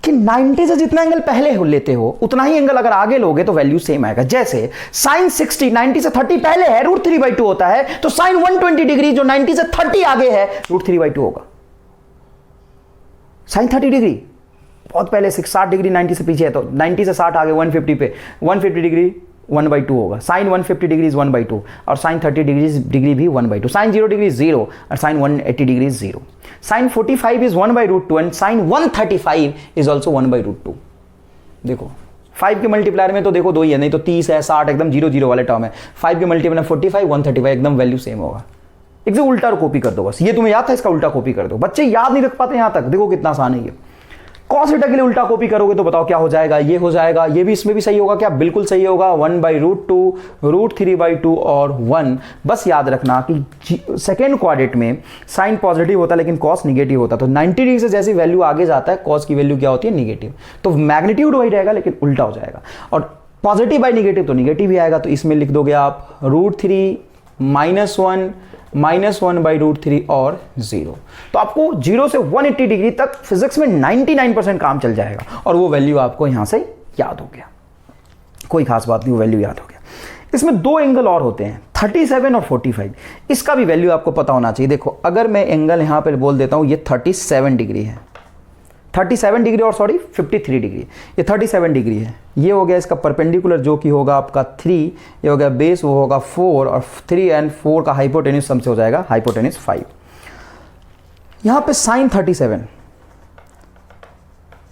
कि 90 से जितना एंगल पहले लेते हो उतना ही एंगल अगर आगे लोगे तो वैल्यू सेम आएगा। जैसे साइन 60 90 से 30 पहले है √3/2 होता है, तो साइन 120 डिग्री जो 90 से 30 आगे है √3/2 होगा। साइन 30 डिग्री बहुत पहले 60 डिग्री 90 से पीछे है, तो 90 से 60 आगे 150 पे 150 डिग्री 1/2 होगा। साइन 150 डिग्री 1/2 और साइन 30 डिग्री भी 1/2। साइन 0 डिग्री 0 और sine 180 degree 0। Sine 45 is 1/√2 and sine 135 is also 1/√2। देखो 5 के मल्टीप्लायर में तो देखो 2 ही है, नहीं तो 30 है 60 एकदम 0 0 वाले टर्म है। 5 के मल्टीप्लायर में 45 135 एकदम वैल्यू सेम होगा। एकदम उल्टा कॉपी कर दो बस, ये तुम्हें याद था इसका उल्टा कॉपी कर दो। बच्चे याद नहीं रख पाते यहां तक, देखो कितना आसान है ये। कॉस थीटा के लिए उल्टा कॉपी करोगे तो बताओ क्या हो जाएगा, ये हो जाएगा, ये भी इसमें भी सही होगा क्या, बिल्कुल सही होगा, 1/√2 √3/2 और 1। बस याद रखना कि सेकेंड क्वाड्रेंट में साइन पॉजिटिव होता है लेकिन कॉस निगेटिव होता है, तो 90 डिग्री से जैसी वैल्यू आगे जाता है कॉस की वैल्यू क्या होती है निगेटिव, तो मैग्नीट्यूड वही रहेगा लेकिन उल्टा हो जाएगा। और पॉजिटिव बाई निगेटिव तो निगेटिव ही आएगा, तो इसमें लिख दोगे आप √3 -1 1/√3 और 0। तो आपको 0 से 180 डिग्री तक फिजिक्स में 99% काम चल जाएगा और वो वैल्यू आपको यहां से याद हो गया, कोई खास बात नहीं, वो वैल्यू याद हो गया। इसमें 2 एंगल और होते हैं 37 और 45, इसका भी वैल्यू आपको पता होना चाहिए। देखो अगर मैं एंगल यहां पर बोल देता हूं ये 37 डिग्री है, 37 डिग्री और 53 डिग्री, ये 37 डिग्री है, ये हो गया इसका परपेंडिकुलर जो कि होगा आपका 3, ये हो गया बेस वो होगा 4 और 3 और 4 का हाइपोटेन्यूज सम से हो जाएगा हाइपोटेन्यूज 5। यहां पे साइन 37,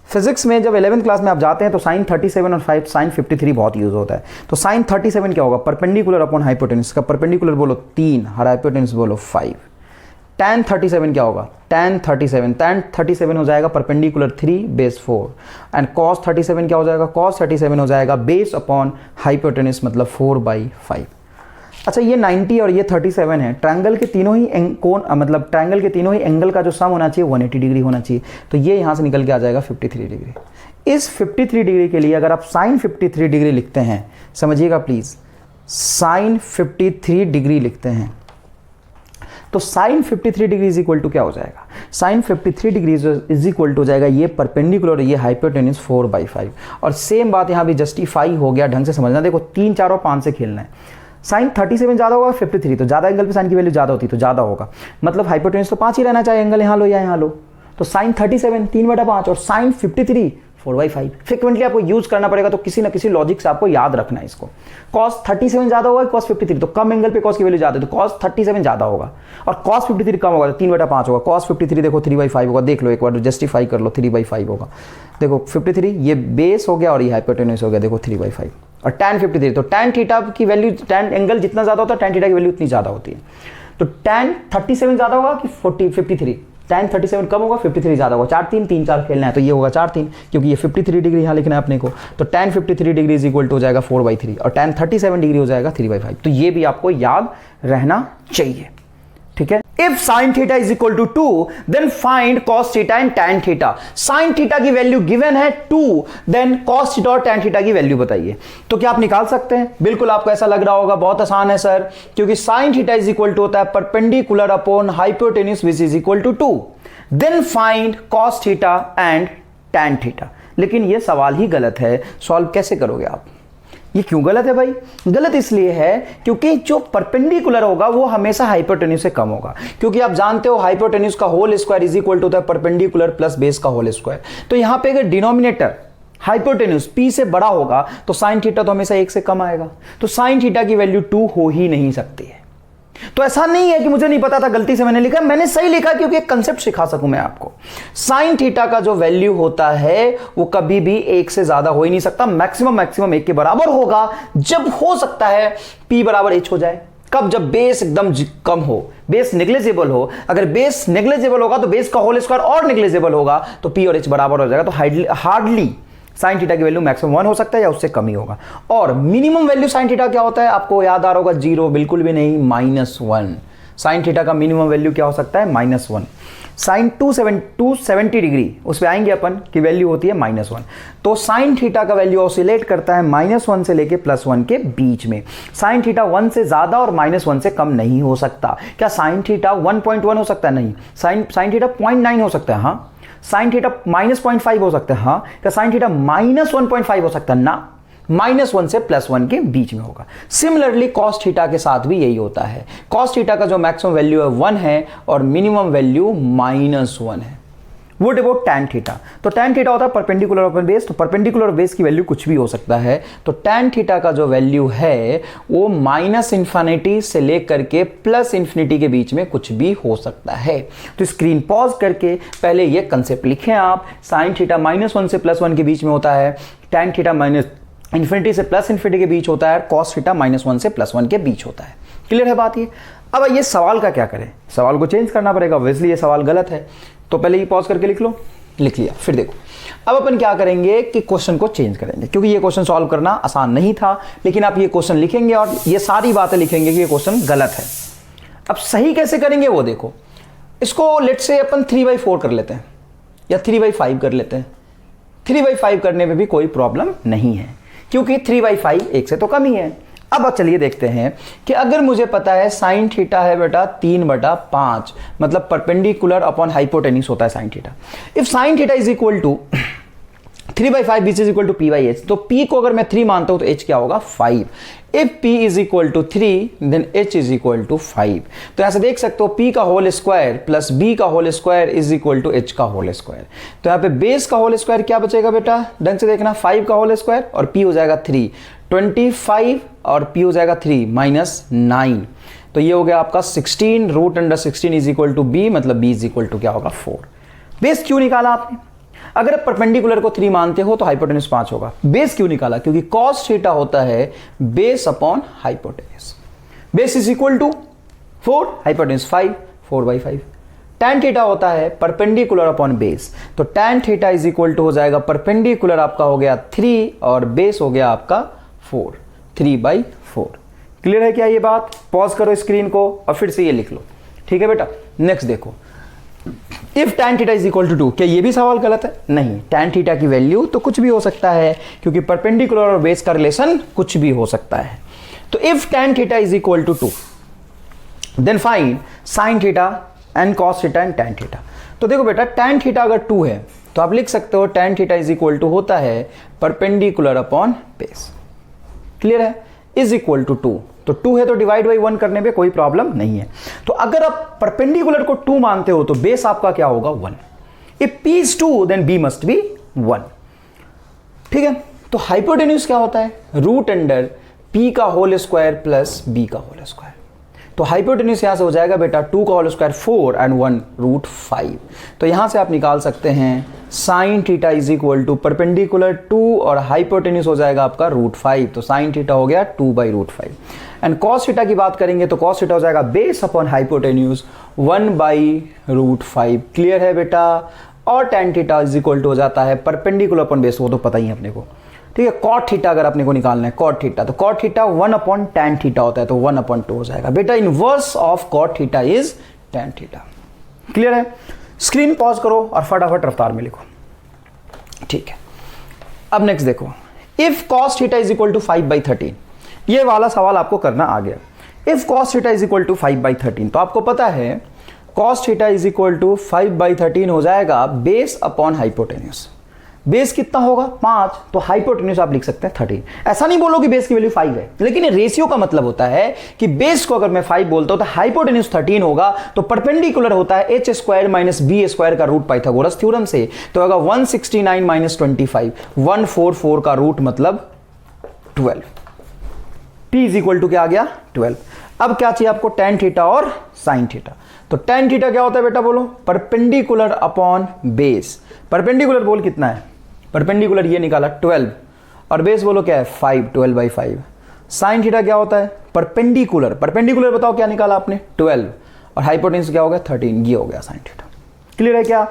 फिजिक्स में जब 11th क्लास में आप जाते हैं तो साइन 37 और 5 साइन 53 बहुत यूज होता है। तो साइन 37 क्या होगा, परपेंडिकुलर अपॉन हाइपोटेन्यूज का परपेंडिकुलर बोलो 3 और हाइपोटेन्यूज बोलो 5। tan 37 क्या होगा, tan 37 हो जाएगा परपेंडिकुलर 3 बेस 4 एंड cos 37 क्या हो जाएगा, cos 37 हो जाएगा बेस अपॉन हाइपोटेन्यूज मतलब 4/5। अच्छा ये 90 और ये 37 है, ट्रायंगल के तीनों ही कोण मतलब ट्रायंगल के तीनों ही एंगल का जो सम होना चाहिए 180 डिग्री होना चाहिए, तो ये यहां से निकल के आ जाएगा 53 डिग्री। इस 53 डिग्री के लिए अगर आप साइन 53 डिग्री लिखते हैं, समझिएगा प्लीज, साइन 53 डिग्री लिखते हैं तो sine 53 degree is equal to क्या हो जाएगा, sine 53 degree is equal to हो जाएगा ये परपेंडिकुलर ये हाइपोटेन्यूज 4/5। और सेम बात यहाँ भी जस्टिफाई हो गया, ढंग से समझना। देखो 3 4 और 5 से खेलना है। साइन 37 ज्यादा होगा 53, तो ज्यादा एंगल पे साइन की वैल्यू ज्यादा होती है तो ज्यादा होगा, मतलब हाइपोटेन्यूज तो 5 ही रहना चाहिए, एंगल यहाँ लो या यहाँ लो। तो साइन 37 3/5 और साइन 53 4/5। फ्रिक्वेंटली आपको यूज करना पड़ेगा, तो किसी ना किसी लॉजिक से आपको याद रखना है इसको। cos 37 ज्यादा होगा cos 53, तो कम एंगल पे cos की वैल्यू ज्यादा है तो cos 37 ज्यादा होगा, और cos 53 कम होगा तो 3/5 होगा। cos 53 देखो 3/5 होगा, देख लो एक बार जस्टिफाई कर लो, 3/5 होगा। देखो 53 ये बेस हो गया और ये हाइपोटेन्यूज हो गया, देखो 3/5। और tan 53 तो tan थीटा की वैल्यू, tan एंगल जितना ज्यादा होता है tan थीटा की वैल्यू उतनी ज्यादा होती है। तो tan 37 ज्यादा होगा कि 53, tan 37 कम होगा 53 ज्यादा होगा। 4 3 3 4 खेलना है तो ये होगा 4 3, क्योंकि ये 53 डिग्री यहाँ लिखना है अपने को। तो tan 53 degree is equal to हो जाएगा 4/3 और tan 37 डिग्री हो जाएगा 3/5। तो ये भी आपको याद रहना चाहिए, ठीक है। If sin theta is equal to 2, then find cos theta and tan theta. Sin theta की वैल्यू गिवन है 2, then cos theta और tan theta की वैल्यू बताइए। तो क्या आप निकाल सकते हैं? बिल्कुल आपको ऐसा लग रहा होगा बहुत आसान है सर, क्योंकि sin theta is equal to होता है perpendicular upon hypotenuse which is equal to 2, then find cos theta and tan theta। लेकिन ये सवाल ही गलत है, सॉल्व कैसे करोगे आप? ये क्यों गलत है भाई? गलत इसलिए है क्योंकि जो परपेंडिकुलर होगा वो हमेशा हाइपोटेन्यूज से कम होगा, क्योंकि आप जानते हो हाइपोटेन्यूज का whole square is equal to होता है परपेंडिकुलर प्लस बेस का होल स्क्वायर। तो यहां पे अगर डिनोमिनेटर हाइपोटेन्यूज p से बड़ा होगा तो साइन थीटा तो हमेशा 1 से कम आएगा, तो साइन थीटा की वैल्यू 2 हो ही नहीं सकती है। तो ऐसा नहीं है कि मुझे नहीं पता था गलती से मैंने लिखा, मैंने सही लिखा क्योंकि एक कंसेप्ट सिखा सकूं मैं आपको। साइन थीटा का जो वैल्यू होता है वो कभी भी 1 से ज्यादा हो ही नहीं सकता, मैक्सिमम 1 के बराबर होगा। जब हो सकता है p बराबर h हो जाए, कब? जब बेस एकदम कम हो, बेस नेग्लिजिबल हो। अगर बेस नेग्लिजिबल होगा तो बेस का होल स्क्वायर और नेग्लिजिबल होगा, तो p और h बराबर हो जाएगा। तो हार्डली साइन थीटा की वैल्यू मैक्सिमम 1 हो सकता है या उससे कम ही होगा। और मिनिमम वैल्यू साइन थीटा क्या होता है, आपको याद आ रहा होगा, 0, बिल्कुल भी नहीं, -1। साइन थीटा का मिनिमम वैल्यू क्या हो सकता है, -1। साइन 270 डिग्री, उस पर आएंगे अपन की वैल्यू होती है -1। तो साइन थीटा का वैल्यू ऑसिलेट करता है -1 से लेके +1 के बीच में। साइन थीटा 1 से ज्यादा और -1 से कम नहीं हो सकता। क्या साइन थीटा 1.1 हो सकता है, नहीं। साइन थीटा 0.9 हो सकता है, हाँ। साइन थीटा -0.5 हो सकता है, हाँ। क्या साइन थीटा -1.5 हो सकता है, ना। -1 से +1 के बीच में होगा। सिमिलरली कॉस थीटा के साथ भी यही होता है। कॉस थीटा का जो मैक्सिमम वैल्यू है 1 है और मिनिमम वैल्यू -1 है। What about tan theta? तो टैन थीटा होता है परपेंडिकुलर अपॉन बेस। तो परपेंडिकुलर और बेस की वैल्यू कुछ भी हो सकता है। तो टैन थीटा का जो वैल्यू है वो -∞ से लेकर के +∞ के बीच में कुछ भी हो सकता है। तो स्क्रीन पॉज करके पहले ये कंसेप्ट लिखें आप। साइन थीटा -1 से +1 के बीच में होता है, टैन थीटा ∞ से +∞ के बीच होता है, कॉस थीटा -1 से +1 के बीच होता है। क्लियर है बात ये? अब ये सवाल का क्या करें, सवाल को चेंज करना पड़ेगा। ऑब्वियसली ये सवाल गलत है, तो पहले ही पॉज करके लिख लो। लिख लिया। फिर देखो अब अपन क्या करेंगे कि क्वेश्चन को चेंज करेंगे, क्योंकि ये क्वेश्चन सॉल्व करना आसान नहीं था, लेकिन आप ये क्वेश्चन लिखेंगे और ये सारी बातें लिखेंगे कि ये क्वेश्चन गलत है। अब सही कैसे करेंगे वो देखो। इसको लेट्स से अपन 3/4 कर लेते हैं या 3/5 कर लेते हैं। 3/5 करने में भी कोई प्रॉब्लम नहीं है, क्योंकि 3/5 1 से तो कम ही है। अब चलिए देखते हैं कि अगर मुझे पता है साइन थीटा है बेटा 3/5, मतलब परपेंडिकुलर अपॉन हाइपोटेन्यूज होता है sine theta. If sine theta is equal to 3/5 which is equal to p/h, तो p को अगर मैं 3 मानता हूं तो h क्या होगा, 5। If p is equal to 3 then h is equal to 5। तो यहां से देख सकते हो p का होल स्क्वायर प्लस b का whole square is equal to h का होल स्क्वायर। तो यहां पे बेस का होल स्क्वायर क्या बचेगा बेटा, ढंग से देखना, 5 का होल स्क्वायर और p हो जाएगा 3, 25 और p हो जाएगा 3 -9। तो ये हो गया आपका 16, √16 इज इक्वल टू b, मतलब b इज इक्वल टू क्या होगा, 4। बेस क्यों निकाला आपने? अगर आप परपेंडिकुलर को 3 मानते हो तो हाइपोटेन्यूज 5 होगा। बेस क्यों निकाला? क्योंकि कॉस थीटा होता है base upon hypotenuse. Base is equal to 4, hypotenuse 5, 4/5। Tan theta होता है परपेंडिकुलर अपॉन बेस, तो tan theta is equal to हो जाएगा परपेंडिकुलर आपका हो गया 3 और बेस हो गया आपका 4, 3/4। क्लियर है क्या ये बात? पॉज करो स्क्रीन को और फिर से ये लिख लो, ठीक है बेटा। नेक्स्ट देखो, if tan theta is equal to 2, क्या ये भी सवाल गलत है? नहीं, tan थीटा की वैल्यू तो कुछ भी हो सकता है, क्योंकि परपेंडिकुलर और बेस का रिलेशन कुछ भी हो सकता है। तो if tan theta is equal to 2 then find sin theta and cos theta and tan theta. तो देखो बेटा, tan थीटा अगर 2 है तो आप लिख सकते हो tan theta is equal to होता है परपेंडिकुलर अपॉन बेस। क्लियर है? इज इक्वल टू 2, तो 2 है तो डिवाइड बाई 1 करने पे कोई प्रॉब्लम नहीं है। तो अगर आप परपेंडिकुलर को 2 मानते हो तो बेस आपका क्या होगा, 1। If p is 2 then b must be 1। ठीक है? तो हाइपोटेन्यूज क्या होता है, √p का होल स्क्वायर प्लस b का होल स्क्वायर। तो हाइपोटेन्यूज यहां से हो जाएगा बेटा 2 का होल स्क्वायर 4 एंड 1 √5। तो यहां से आप निकाल सकते हैं sine theta is equal to perpendicular 2 और हाइपोटेन्यूज हो जाएगा आपका √5। तो साइन थीटा हो गया 2/√5। एंड कॉस थीटा की बात करेंगे तो कॉस थीटा हो जाएगा बेस अपॉन हाइपोटेन्यूज 1/√5। क्लियर है बेटा? और tan theta is equal to हो जाता है परपेंडिकुलर अपॉन बेस, वो तो पता ही है अपने को। ठीक है? कॉट थीटा अगर अपने को निकालना है, कॉट थीटा, तो कॉट थीटा 1/tan थीटा होता है, तो 1/2 हो जाएगा बेटा। Inverse of cot theta is tan theta. Clear है? स्क्रीन पॉज करो और फटाफट रफ्तार में लिखो। ठीक है, अब नेक्स्ट देखो, if cos theta is equal to 5/13, ये वाला सवाल आपको करना आ गया। If cos theta is equal to 5/13, तो आपको पता है cos theta is equal to 5/13 हो जाएगा बेस अपॉन हाइपोटेन्यूज। बेस कितना होगा, 5, तो हाइपोटेन्यूज आप लिख सकते हैं 13। ऐसा नहीं बोलो कि बेस की वैल्यू 5 है, लेकिन रेशियो का मतलब होता है कि बेस को अगर मैं 5 बोलता हूं तो हाइपोटेन्यूज 13 होगा। तो परपेंडिकुलर होता है h² - b² का रूट पाइथागोरस थ्योरम से, तो होगा 169 - 25, 144 का रूट मतलब 12। p इज इक्वल टू क्या आ गया, 12। अब क्या चाहिए आपको, tan थीटा और sin थीटा। तो tan थीटा क्या होता है बेटा, बोलो, परपेंडिकुलर अपॉन बेस। परपेंडिकुलर बोल कितना है, परपेंडिकुलर ये निकाला 12 और बेस बोलो क्या है 5, 12/5। साइन थीटा क्या होता है, परपेंडिकुलर, परपेंडिकुलर बताओ क्या निकाला आपने, 12 और हाइपोटेन्यूज क्या हो गया 13, ये हो गया साइन थीटा। क्लियर है क्या?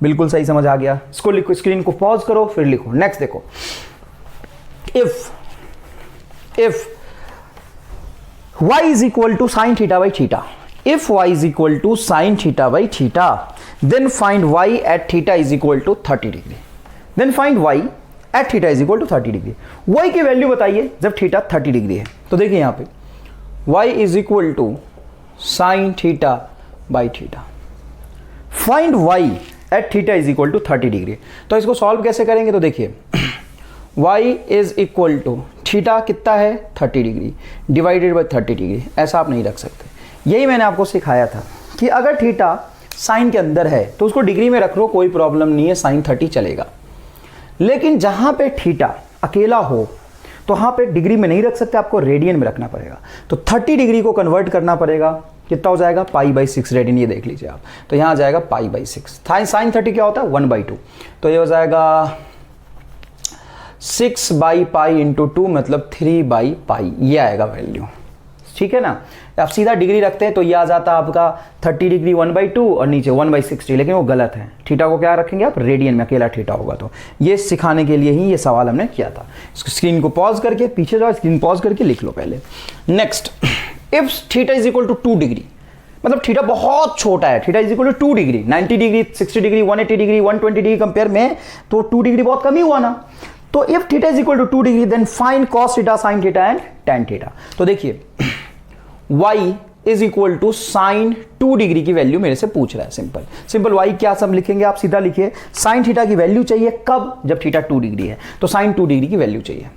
बिल्कुल सही समझ आ गया। इसको लिखो, स्क्रीन को पॉज करो फिर लिखो। नेक्स्ट देखो, if y is equal to sin theta by theta, if y is equal to sin theta by theta, then find y at theta is equal to 30 degree, then find y at theta is equal to 30 degree। y की value बताइए जब theta 30 degree है। तो देखिए यहाँ पे y is equal to sin theta by theta, find y at theta is equal to 30 degree. तो इसको सॉल्व कैसे करेंगे, तो देखिए y is equal to theta कितना है 30 डिग्री डिवाइडेड बाई 30 डिग्री, ऐसा आप नहीं रख सकते। यही मैंने आपको सिखाया था कि अगर थीटा साइन के अंदर है तो उसको डिग्री में रख लो, कोई प्रॉब्लम नहीं है, साइन 30 चलेगा। लेकिन जहां पे थीटा अकेला हो तो वहां पे डिग्री में नहीं रख सकते, आपको रेडियन में रखना पड़ेगा। तो 30 डिग्री को कन्वर्ट करना पड़ेगा, कितना हो जाएगा π/6 रेडियन, ये देख लीजिए आप। तो यहां आ जाएगा π/6। साइन 30 क्या होता है 1/2, तो ये हो जाएगा 6/π इंटू 2 मतलब 3/π, ये आएगा वैल्यू, ठीक है ना। आप सीधा डिग्री रखते हैं तो ये आ जाता है आपका 30 डिग्री 1/2 और नीचे 1/60, लेकिन वो गलत है। थीटा को क्या रखेंगे आप, रेडियन में, अकेला थीटा होगा। तो ये सिखाने के लिए ही ये सवाल हमने किया था। स्क्रीन को पॉज करके पीछे जाओ, स्क्रीन पॉज करके लिख लो पहले। Next, if theta is equal to 2 degree, मतलब थीटा बहुत छोटा है, theta is equal to 2 degree, 90 degree 60 degree 180 degree 120 degree compare में तो 2 डिग्री बहुत कम ही हुआ ना। तो if theta is equal to 2 degree then find cos theta sin theta and tan theta. तो देखिए y is equal to sine 2 degree की value मेरे से पूछ रहा है। सिंपल y क्या सब लिखेंगे आप, सीधा लिखिए sin थीटा की वैल्यू चाहिए कब, जब थीटा 2 डिग्री है। तो sin 2 डिग्री की वैल्यू चाहिए,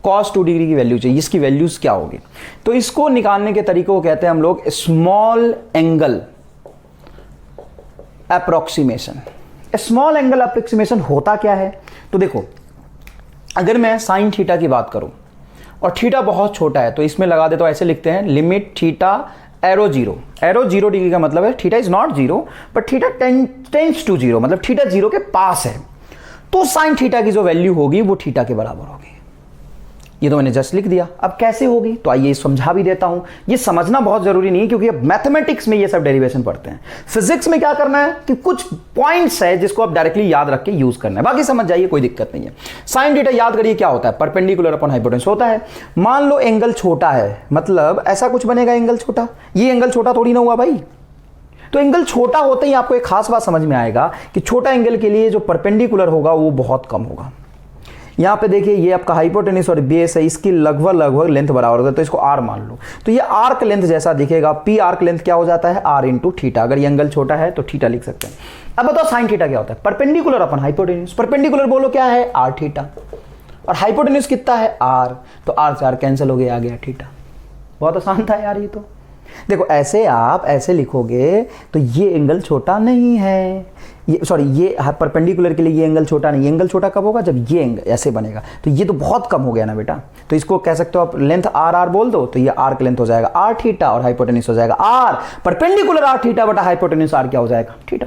cos 2 डिग्री की वैल्यू चाहिए, इसकी वैल्यूज क्या होगी। तो इसको निकालने के तरीके को कहते हैं हम लोग small angle approximation. Small angle approximation होता क्या है, तो देखो अगर मैं साइन थीटा की बात करूं और थीटा बहुत छोटा है तो इसमें लगा दे, तो ऐसे लिखते हैं लिमिट थीटा एरो 0 डिग्री का मतलब है theta is not 0 but theta tends to 0, मतलब थीटा 0 के पास है। तो साइन थीटा की जो वैल्यू होगी वो थीटा के बराबर होगी। ये तो मैंने जस्ट लिख दिया। अब कैसे होगी, तो आइए समझा भी देता हूं। ये समझना बहुत जरूरी नहीं है क्योंकि अब मैथमेटिक्स में ये सब डेरिवेशन पढ़ते हैं। फिजिक्स में क्या करना है कि कुछ पॉइंट्स है जिसको आप डायरेक्टली याद रख के यूज करना है, बाकी समझ जाइए, कोई दिक्कत नहीं है। साइन थीटा याद करिए क्या होता है, परपेंडिकुलर अपॉन हाइपोटेन्यूज होता है। मान लो एंगल छोटा है, मतलब ऐसा कुछ बनेगा एंगल छोटा, ये एंगल छोटा थोड़ी ना हुआ भाई। तो एंगल छोटा होते ही आपको एक खास बात समझ में आएगा कि छोटा एंगल के लिए जो परपेंडिकुलर होगा वो बहुत कम होगा। यहाँ पे देखिए ये आपका हाइपोटेन्यूज और बेस है, इसकी लगभग लेंथ बराबर होता है, तो इसको आर मान लो। तो ये आर्क लेंथ जैसा दिखेगा, पी आर्क लेंथ क्या हो जाता है आर इंटू थीटा। अगर ये एंगल छोटा है तो थीटा लिख सकते हैं। अब बताओ साइन थीटा क्या होता है, परपेंडिकुलर अपन हाइपोटेन्यूज। परपेंडिकुलर बोलो क्या है आर थीटा, और हाइपोटेन्यूज कितना है आर, तो आर से आर कैंसिल हो गया, आ गया थीटा। बहुत आसान था यार ये तो। देखो ऐसे आप ऐसे लिखोगे तो ये एंगल छोटा नहीं है, ये सॉरी ये परपेंडिकुलर के लिए ये एंगल छोटा नहीं। एंगल छोटा कब होगा, जब ये एंगल ऐसे बनेगा। तो ये तो बहुत कम हो गया ना बेटा, तो इसको कह सकते हो आप लेंथ आर आर बोल दो, तो ये आर्क लेंथ हो जाएगा आर थीटा और हाइपोटेन्यूज हो जाएगा आर, परपेंडिकुलर आर थीटा बटा हाइपोटेन्यूज आर क्या हो जाएगा थीटा।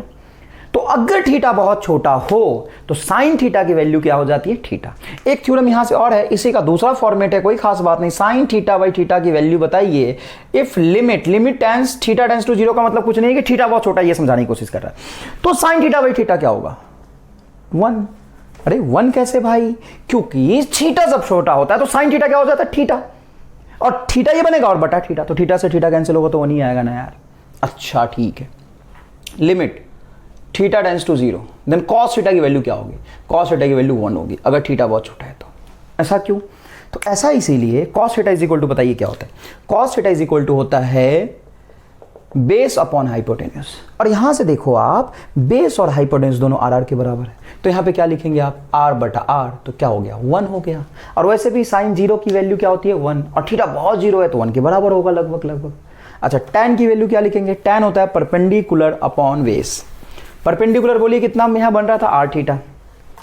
तो अगर थीटा बहुत छोटा हो तो साइन थीटा की वैल्यू क्या हो जाती है थीटा। एक थ्योरम यहां से और है, इसी का दूसरा फॉर्मेट है, कोई खास बात नहीं। साइन थीटा बाई थीटा की वैल्यू बताइए if limit tends theta tends to 0 का मतलब कुछ नहीं है कि थीटा बहुत छोटा है, ये समझाने की कोशिश कर रहा है। तो साइन थीटा बाई थीटा क्या होगा 1। अरे 1 कैसे भाई, क्योंकि थीटा जब छोटा होता है तो साइन थीटा क्या हो जाता है थीटा, और थीटा ये बनेगा और बटा थीटा, तो थीटा से थीटा कैंसिल होगा तो 1 ही आएगा ना यार। अच्छा ठीक है, limit theta tends to 0 then cos theta की वैल्यू क्या होगी, कॉस थीटा की वैल्यू 1 होगी अगर थीटा बहुत छोटा है तो। ऐसा क्यों, तो ऐसा इसीलिए cos theta is equal to, बताइए क्या होता है, cos theta is equal to होता है बेस अपॉन हाइपोटेन्यूज। और यहां से देखो आप बेस और हाइपोटेन्यूज दोनों आर आर के बराबर है, तो यहां पे क्या लिखेंगे आप आर बटा आर, तो क्या हो गया 1 हो गया। और वैसे भी साइन 0 की वैल्यू क्या होती है 1, और थीटा बहुत 0 है तो 1 के बराबर होगा लगभग। अच्छा tan की वैल्यू क्या लिखेंगे, tan होता है परपेंडिकुलर अपॉन बेस। परपेंडिकुलर बोलिए कितना यहां बन रहा था आर थीटा,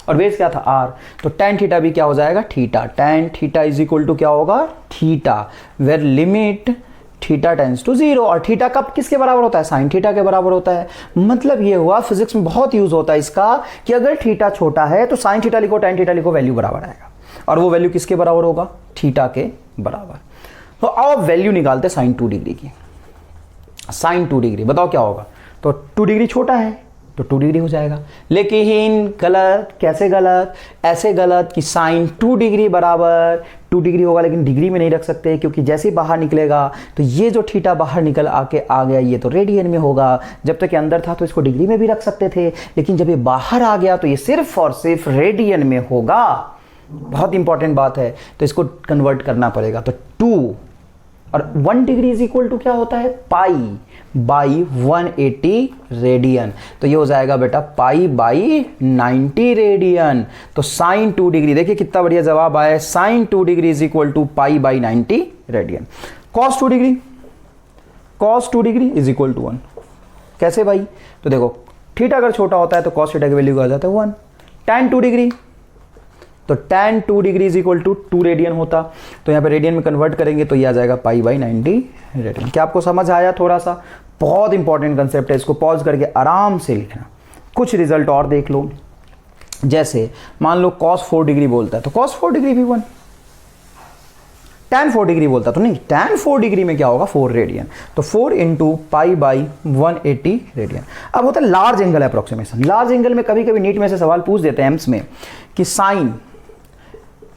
और बेस क्या था आर, तो tan थीटा भी क्या हो जाएगा theta. tan theta is equal to क्या होगा theta, where limit theta tends to 0, और थीटा कब किसके बराबर होता है साइन थीटा के बराबर होता है। मतलब ये हुआ, फिजिक्स में बहुत यूज होता है इसका कि अगर थीटा छोटा है तो साइन थीटा लिखो tan थीटा लिखो, वैल्यू बराबर आएगा, और वो वैल्यू किसके बराबर होगा थीटा के बराबर। तो अब वैल्यू निकालते साइन 2 डिग्री की। साइन 2 डिग्री बताओ क्या होगा, तो 2 डिग्री छोटा है तो 2 डिग्री हो जाएगा। लेकिन गलत, कैसे गलत? ऐसे गलत कि साइन 2 डिग्री बराबर 2 डिग्री होगा, लेकिन डिग्री में नहीं रख सकते क्योंकि जैसे ही बाहर निकलेगा तो ये जो थीटा बाहर निकल आके आ गया ये तो रेडियन में होगा। जब तक ये अंदर था तो इसको डिग्री में भी रख सकते थे, लेकिन जब ये बाहर आ गया तो ये सिर्फ और सिर्फ रेडियन में होगा। बहुत इंपॉर्टेंट बात है, तो इसको कन्वर्ट करना पड़ेगा। तो 2 और 1 डिग्री इज इक्वल टू क्या होता है? Pi by 180 radian. तो ये हो जाएगा बेटा पाई बाई 90 रेडियन। तो साइन 2 डिग्री, देखिए कितना बढ़िया जवाब आया, sine 2 degree is equal to pi by 90 radian. Cos 2 degree, cos 2 degree is equal to 1। कैसे भाई? तो देखो थीटा अगर छोटा होता है तो कॉस थीटा की वैल्यू आ जाता है 1। tan 2 डिग्री, तो tan 2 degree is equal to 2 radian होता, तो यहाँ पे रेडियन में कन्वर्ट करेंगे तो ये आ जाएगा पाई बाई 90 रेडियन। क्या आपको समझ आया? थोड़ा सा बहुत इंपॉर्टेंट कंसेप्ट है, इसको पॉज करके आराम से लिखना। कुछ रिजल्ट और देख लो, जैसे मान लो cos 4 डिग्री बोलता है तो cos 4 डिग्री भी 1, tan 4 डिग्री बोलता तो नहीं, tan 4 डिग्री में क्या होगा? 4 रेडियन। तो 4 इंटू पाई बाई 180 रेडियन। अब होता है large angle approximation. Large angle में कभी कभी नीट में से सवाल पूछ देते हैं एम्स में कि साइन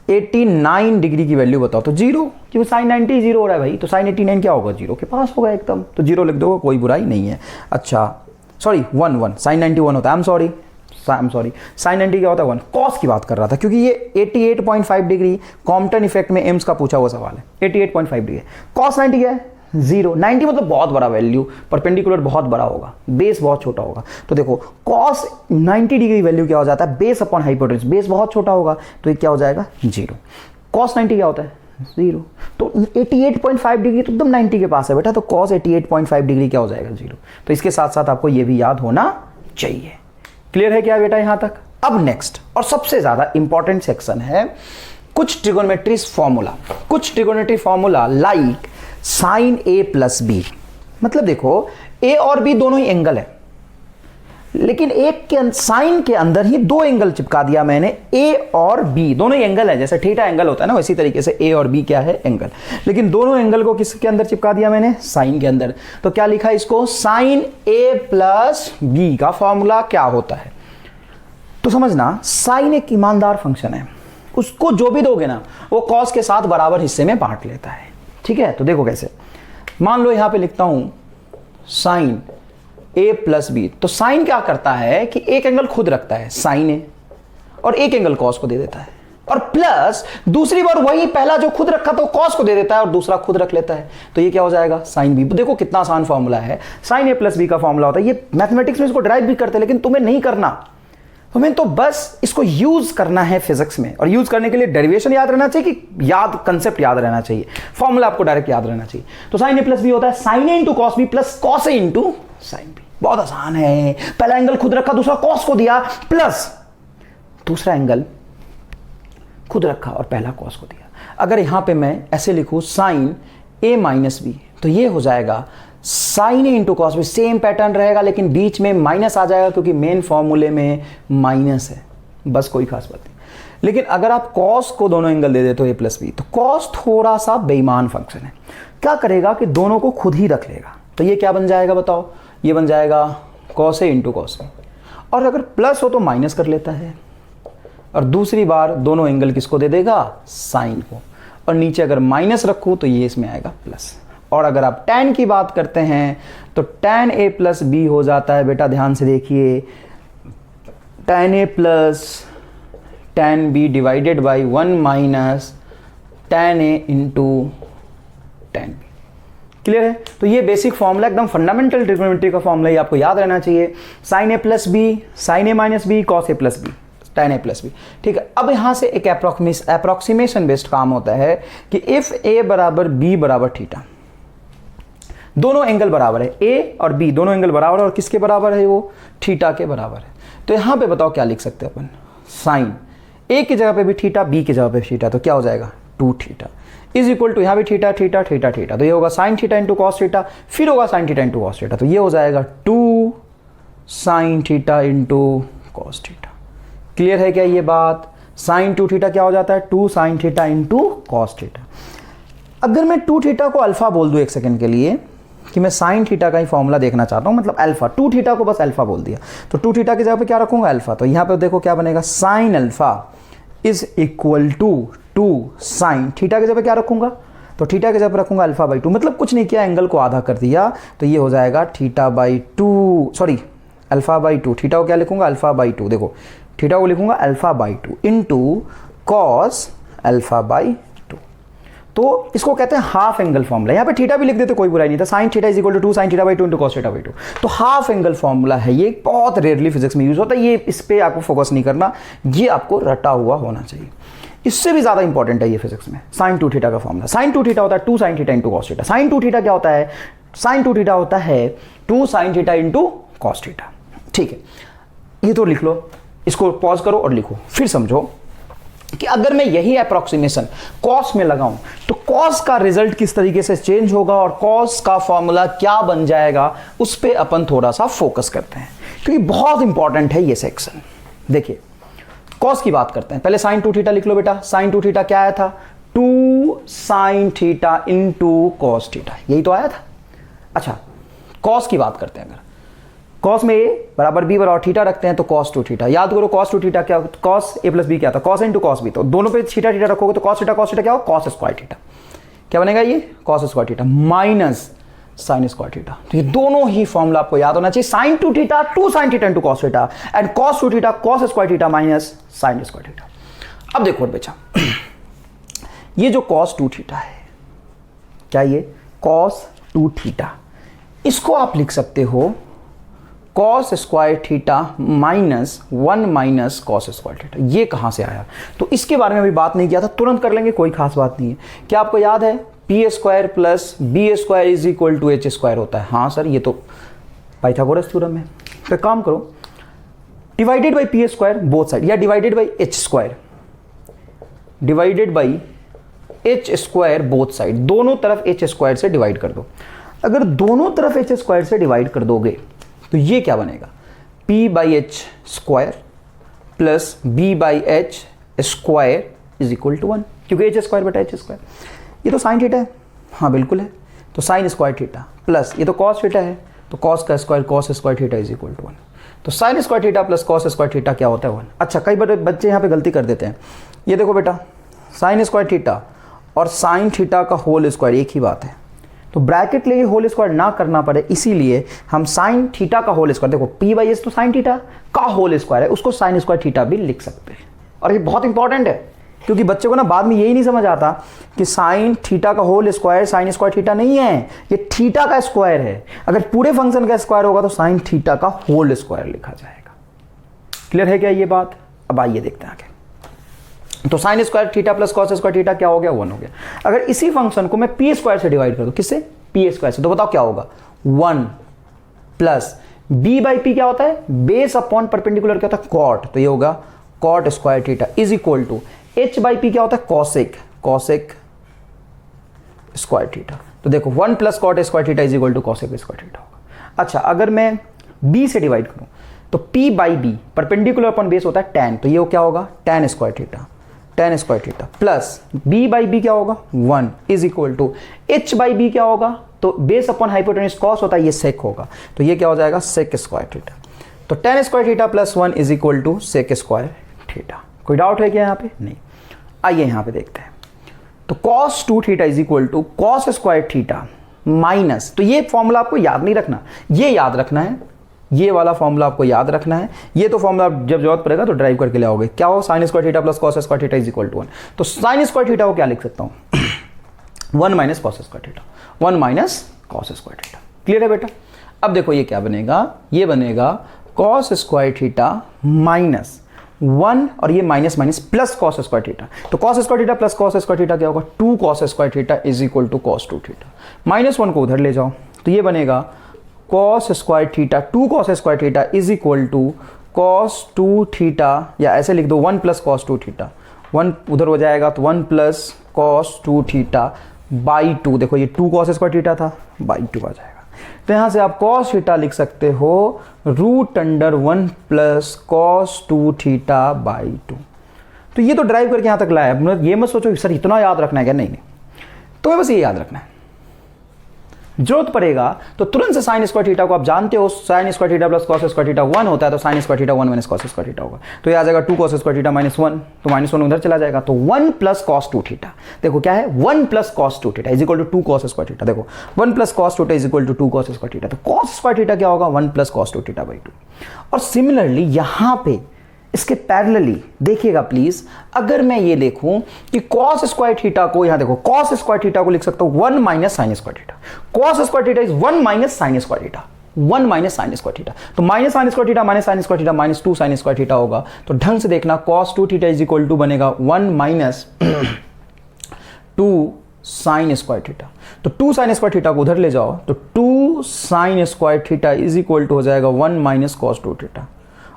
89 डिग्री की वैल्यू बताओ, तो 0, क्योंकि साइन 90 0 हो रहा है भाई, तो साइन 89 क्या होगा? 0 के पास होगा एकदम, तो 0 लिख दो, कोई बुराई नहीं है। अच्छा सॉरी 1 साइन 91 होता है, आई एम सॉरी साइन 90 क्या होता है? 1। कॉस की बात कर रहा था क्योंकि ये 88.5 डिग्री कॉम्पटन इफेक्ट में एम्स का पूछा हुआ सवाल है। 88.5 डिग्री कॉस 90 क्या है? 0। 90 मतलब बहुत बड़ा वैल्यू, परपेंडिकुलर बहुत बड़ा होगा, बेस बहुत छोटा होगा। तो देखो कॉस 90 डिग्री वैल्यू क्या हो जाता है? बेस अपॉन हाइपोटेन्यूज, बेस बहुत छोटा होगा तो ये क्या हो जाएगा? 0। कॉस 90 क्या होता है? 0। तो 88.5 डिग्री तो एकदम 90 के पास है बेटा, तो कॉस 88.5 डिग्री क्या हो जाएगा? 0। तो इसके साथ साथ आपको ये भी याद होना चाहिए। क्लियर है क्या बेटा यहां तक? अब नेक्स्ट और सबसे ज्यादा इंपॉर्टेंट सेक्शन है कुछ ट्रिगोनोमेट्री फॉर्मूला। कुछ trigonometry formula like sign A plus B. मतलब देखो ए और बी दोनों ही एंगल है, लेकिन एक के साइन के अंदर ही 2 एंगल चिपका दिया मैंने, ए और बी दोनों ही एंगल है। जैसे थीटा एंगल होता है ना, इसी तरीके से ए और बी क्या है? एंगल। लेकिन दोनों एंगल को किसके अंदर चिपका दिया मैंने? साइन के अंदर। तो क्या लिखा इसको? साइन ए प्लस बी का फॉर्मूला क्या होता है? तो समझना, साइन एक ईमानदार फंक्शन है, उसको जो भी दोगे ना वो कॉस के साथ बराबर हिस्से में बांट लेता है। ठीक है, तो देखो कैसे, मान लो यहां पे लिखता हूं साइन ए प्लस बी। तो साइन क्या करता है कि एक एंगल खुद रखता है साइन ए, और एक एंगल कॉस को दे देता है, और प्लस दूसरी बार वही पहला जो खुद रखा था वो कॉस को दे देता है और दूसरा खुद रख लेता है। तो ये क्या हो जाएगा? Sine B. देखो कितना आसान फॉर्मूला है, साइन ए प्लस बी का फॉर्मूला होता है। ये मैथमेटिक्स में इसको ड्राइव भी करते हैं, लेकिन तुम्हें नहीं करना, तुम्हें तो बस इसको यूज करना है फिजिक्स में। और यूज करने के लिए डेरिवेशन याद रहना चाहिए कि याद कंसेप्ट याद रहना चाहिए, फॉर्मूला आपको डायरेक्ट याद रहना चाहिए। तो साइन ए प्लस बी होता है sine A into cos B plus cos A into sine B. बहुत आसान है, पहला एंगल खुद रखा, दूसरा कॉस को दिया, प्लस दूसरा एंगल खुद रखा और पहला कॉस को दिया। अगर यहां पे मैं ऐसे लिखूं साइन ए माइनस बी, तो ये हो जाएगा sine A into cos B. Same pattern रहेगा, लेकिन बीच में माइनस आ जाएगा क्योंकि मेन फॉर्मूले में माइनस है, बस कोई खास बात नहीं। लेकिन अगर आप कॉस को दोनों एंगल दे देते हो ए प्लस बी, तो कॉस थोड़ा सा बेईमान फंक्शन है, क्या करेगा कि दोनों को खुद ही रख लेगा। तो ये क्या बन जाएगा बताओ? ये बन जाएगा cos A into cos B, और अगर प्लस हो तो माइनस कर लेता है, और दूसरी बार दोनों एंगल किसको दे देगा? साइन को, और नीचे अगर माइनस रखूं तो ये इसमें आएगा प्लस। और अगर आप tan की बात करते हैं तो tan a प्लस बी हो जाता है बेटा, ध्यान से देखिए, tan a plus tan b divided by 1 minus tan a into tan b। Clear है? तो ये बेसिक फॉर्मूला एकदम फंडामेंटल ट्रिग्नोमेट्री का फॉर्मूला, ये आपको याद रहना चाहिए। Sine A plus B, sine A minus B, cos A plus B, tan a plus B. ठीक है, अब यहां से एक अप्रोक्सीमेशन बेस्ड काम होता है कि इफ a बराबर b बराबर थीटा, दोनों एंगल बराबर है, ए और बी दोनों एंगल बराबर है, और किसके बराबर है? वो थीटा के बराबर है। तो यहां पे बताओ क्या लिख सकते हैं अपन? साइन ए की जगह पे भी थीटा, बी की जगह पे थीटा, तो क्या हो जाएगा? 2 थीटा इज इक्वल टू, यहां भी थीटा थीटा थीटा थीटा, तो ये होगा sign theta into cos theta, फिर होगा sign theta into cos theta, तो ये हो जाएगा 2 sine theta into cos theta. Clear है क्या ये बात? साइन 2 थीटा क्या हो जाता है? 2 sine theta into cos theta. अगर मैं 2 थीटा को अल्फा बोल दूं एक सेकेंड के लिए, कि मैं साइन थीटा का ही फॉर्मूला देखना चाहता हूँ, मतलब अल्फा, 2 थीटा को बस अल्फा बोल दिया, तो 2 थीटा की जगह पे क्या रखूंगा, अल्फा। तो यहाँ पे देखो क्या बनेगा, sine alpha is equal to 2 sine theta की जगह पे क्या रखूंगा, तो थीटा की जगह पे रखूंगा अल्फा बाई 2, मतलब कुछ नहीं किया, एंगल को आधा कर दिया, तो ये हो जाएगा theta by 2, sorry alpha by 2, theta को क्या लिखूंगा, अल्फा बाई 2, देखो थीटा को लिखूंगा alpha by 2 into cos alpha by 2। तो इसको कहते हैं हाफ एंगल फॉर्मूला, यहाँ पे थीटा भी लिख देते कोई बुराई नहीं था, sine theta is equal to 2 sine theta by 2 into cos theta by 2। तो हाफ एंगल फॉर्मूला है ये, बहुत रेयरली फिजिक्स में यूज होता है, ये इस पे आपको फोकस नहीं करना, ये आपको रटा हुआ होना चाहिए। इससे भी ज्यादा इंपॉर्टेंट है ये फिजिक्स में, साइन 2 थीटा का फॉर्मूला। साइन 2 थीटा होता है 2 sine theta into cos theta. Sine 2 theta क्या होता है, साइन 2 थीटा होता है 2 sine theta into cos theta. ठीक है, ये तो लिख लो, इसको पॉज करो और लिखो, फिर समझो कि अगर मैं यही अप्रोक्सीमेशन कॉस में लगाऊं तो कॉस का रिजल्ट किस तरीके से चेंज होगा और कॉस का फॉर्मूला क्या बन जाएगा, उस पर अपन थोड़ा सा फोकस करते हैं, क्योंकि बहुत इंपॉर्टेंट है ये सेक्शन। देखिए कॉस की बात करते हैं, पहले साइन 2 थीटा लिख लो बेटा। साइन 2 थीटा क्या आया था, 2 sine theta into cos theta, यही तो आया था। अच्छा कॉस की बात करते हैं, अगर कॉस में ए बराबर बी बराबर थीटा रखते हैं तो कॉस 2 थीटा, याद करो कॉस 2 थीटा क्या, कॉस ए प्लस बी क्या था, कॉस इंटू कॉस बी, तो दोनों पे थीटा थीटा रखोगे तो कॉस थीटा क्या हो, कॉस स्क्वायर थीटा, क्या बनेगा ये, cos square theta minus sine square theta. तो ये दोनों ही फॉर्मूला आपको याद होना चाहिए, sine 2 theta 2 sine theta into cos theta and cos 2 theta cos square theta minus sine square theta. अब देखो बेटा, ये जो कॉस 2 थीटा है, क्या ये कॉस 2 थीटा, इसको आप लिख सकते हो cos square theta minus 1 minus cos square theta. ये कहां से आया, तो इसके बारे में अभी बात नहीं किया था, तुरंत कर लेंगे, कोई खास बात नहीं है। क्या आपको याद है P square plus B square is equal to H square होता है, हाँ सर ये तो पाइथागोरस थ्योरम है। तो काम करो, divided by P square both side, या divided by H square, divided by H square both side, दोनों तरफ एच स्क्वायर से डिवाइड कर दो। अगर दोनों तरफ एच स्क्वायर से डिवाइड कर दोगे तो ये क्या बनेगा, p by H square plus b by H square is equal to 1, क्योंकि एच स्क्वायर बटा एच स्क्वायर, ये तो साइन थीटा है, हाँ बिल्कुल है, तो साइन स्क्वायर थीटा प्लस ये तो कॉस थीटा है, तो कॉस का square cos square theta is equal to 1, तो sine square theta plus cos square theta क्या होता है 1। अच्छा कई बार बच्चे यहाँ पे गलती कर देते हैं, ये देखो बेटा साइन स्क्वायर थीटा और साइन थीटा का होल स्क्वायर एक ही बात है, तो ब्रैकेट लेके होल स्क्वायर ना करना पड़े इसीलिए हम साइन थीटा का होल स्क्वायर, देखो पी बाई एस तो साइन थीटा का होल स्क्वायर है, उसको साइन स्क्वायर थीटा भी लिख सकते हैं। और ये बहुत इंपॉर्टेंट है, क्योंकि बच्चे को ना बाद में यही नहीं समझ आता कि साइन थीटा का whole square sine square theta नहीं है, ये थीटा का स्क्वायर है, अगर पूरे फंक्शन का स्क्वायर होगा तो साइन थीटा का होल स्क्वायर लिखा जाएगा। क्लियर है क्या ये बात, अब आइए देखते हैं आगे। तो sine square theta plus cos square theta क्या हो गया, 1 हो गया। अगर इसी फंक्शन को मैं पी स्क्वायर से डिवाइड कर दूं, किससे, पी स्क्वायर से, तो बताओ क्या होगा, 1 प्लस बी बाई पी क्या होता है, बेस अपॉन परपेंडिकुलर क्या होता है, कॉट, तो ये होगा cot square theta is equal to H by P क्या होता है, कॉसेक, कॉसेक स्क्वायर थीटा। तो देखो 1 plus cot square theta is equal to cosec square theta होगा। अच्छा अगर मैं बी से डिवाइड करूं तो p by B perpendicular upon base होता है tan, तो ये क्या होगा tan square theta, tan square theta plus b by B क्या होगा 1 is equal to h by B क्या होगा, तो बेस अपॉन हाइपोटेन्यूज कॉस होता है, ये सेक होगा, तो ये क्या हो जाएगा सेक स्क्वायर थीटा। तो tan square theta plus 1 is equal to sec square theta. कोई डाउट है क्या यहाँ पे, नहीं। आइए यहाँ पे देखते हैं, तो cos 2 theta is equal to cos square theta minus, तो ये फॉर्मूला आपको याद नहीं रखना, ये याद रखना है, ये वाला फॉर्मूला आपको याद रखना है, ये तो फॉर्मूला जब जरूरत पड़ेगा तो ड्राइव करके ले आओगे, क्या हो sine square theta plus cos square theta is equal to 1, तो साइन स्क्वायर थीटा को क्या लिख सकता हूं 1 minus cos square theta, 1 minus cos square theta. Clear है बेटा। अब देखो ये क्या बनेगा, ये बनेगा कॉस स्क्वायर थीटा माइनस 1 और ये minus minus plus cos square theta, तो cos square theta plus cos square theta क्या होगा 2 cos square theta is equal to cos 2 theta, minus 1 को उधर ले जाओ तो ये बनेगा cos square theta 2 cos square theta is equal to cos 2 theta, या ऐसे लिख दो 1 प्लस कॉस 2 थीटा, 1 उधर हो जाएगा तो 1 प्लस कॉस 2 थीटा बाई 2, देखो ये 2 कॉस स्क्वायर थीटा था बाई 2 आ जाएगा, तो यहाँ से आप कॉस थीटा लिख सकते हो root under 1 plus cos 2 theta by 2। तो ये तो ड्राइव करके यहाँ तक लाया, ये मत सोचो सर इतना याद रखना है क्या, नहीं, तुम्हें बस ये याद रखना है जरूरत पड़ेगा तो तुरंत से साइन स्क्वायर थीटा को आप जानते हो, sine square theta plus cos square theta 1 होता है, तो sine square theta 1 minus cos square theta होगा, तो ये आ जाएगा 2 कॉस स्क्वायर थीटा माइनस 1, तो माइनस 1 उधर चला जाएगा, तो 1 प्लस कॉस 2 थीटा, देखो क्या है 1 plus cos 2 theta is equal to 2 cos square theta, देखो 1 plus cos 2 theta is equal to 2 cos square theta, तो कॉस स्क्वायर थीटा क्या होगा 1 प्लस कॉस 2 थीटा बाई 2। और सिमिलरली यहां पे इसके पैरेलली देखिएगा प्लीज, अगर मैं ये देखूं कि cos स्क्वायर थीटा को, यहां देखो cos स्क्वायर थीटा को लिख सकता हूं 1 minus sine square theta, cos square theta is 1 minus sine square theta, 1 minus sine square theta, तो minus sine square theta minus sine square theta minus 2 sine square theta होगा, तो ढंग से देखना cos 2 theta is equal to बनेगा 1 minus 2 sine square theta, तो 2 sine square theta को उधर ले जाओ, तो 2 sine square theta is equal to हो जाएगा 1 माइनस cos 2 थीटा,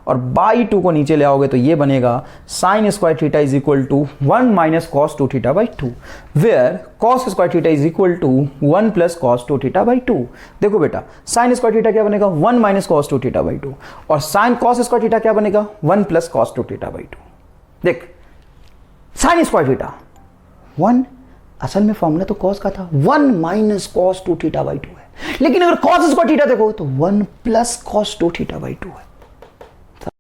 और बाई 2 को नीचे ले आओगे तो ये बनेगा sine square theta is equal to 1 minus cos 2 theta by 2, where cos square theta is equal to 1 plus cos 2 theta by 2। देखो बेटा साइन स्क्वायर थीटा क्या बनेगा 1 माइनस कॉस 2 थीटा बाई 2, और साइन कॉस स्क्वायर थीटा क्या बनेगा 1 plus cos 2 theta by 2। देख sign square theta 1, असल में फॉर्मूला तो कॉस का था, 1 माइनस कॉस 2 थीटा बाई 2 है, लेकिन अगर कॉस स्क्वायर थीटा देखो तो 1 प्लस कॉस 2 थीटा बाई 2 है।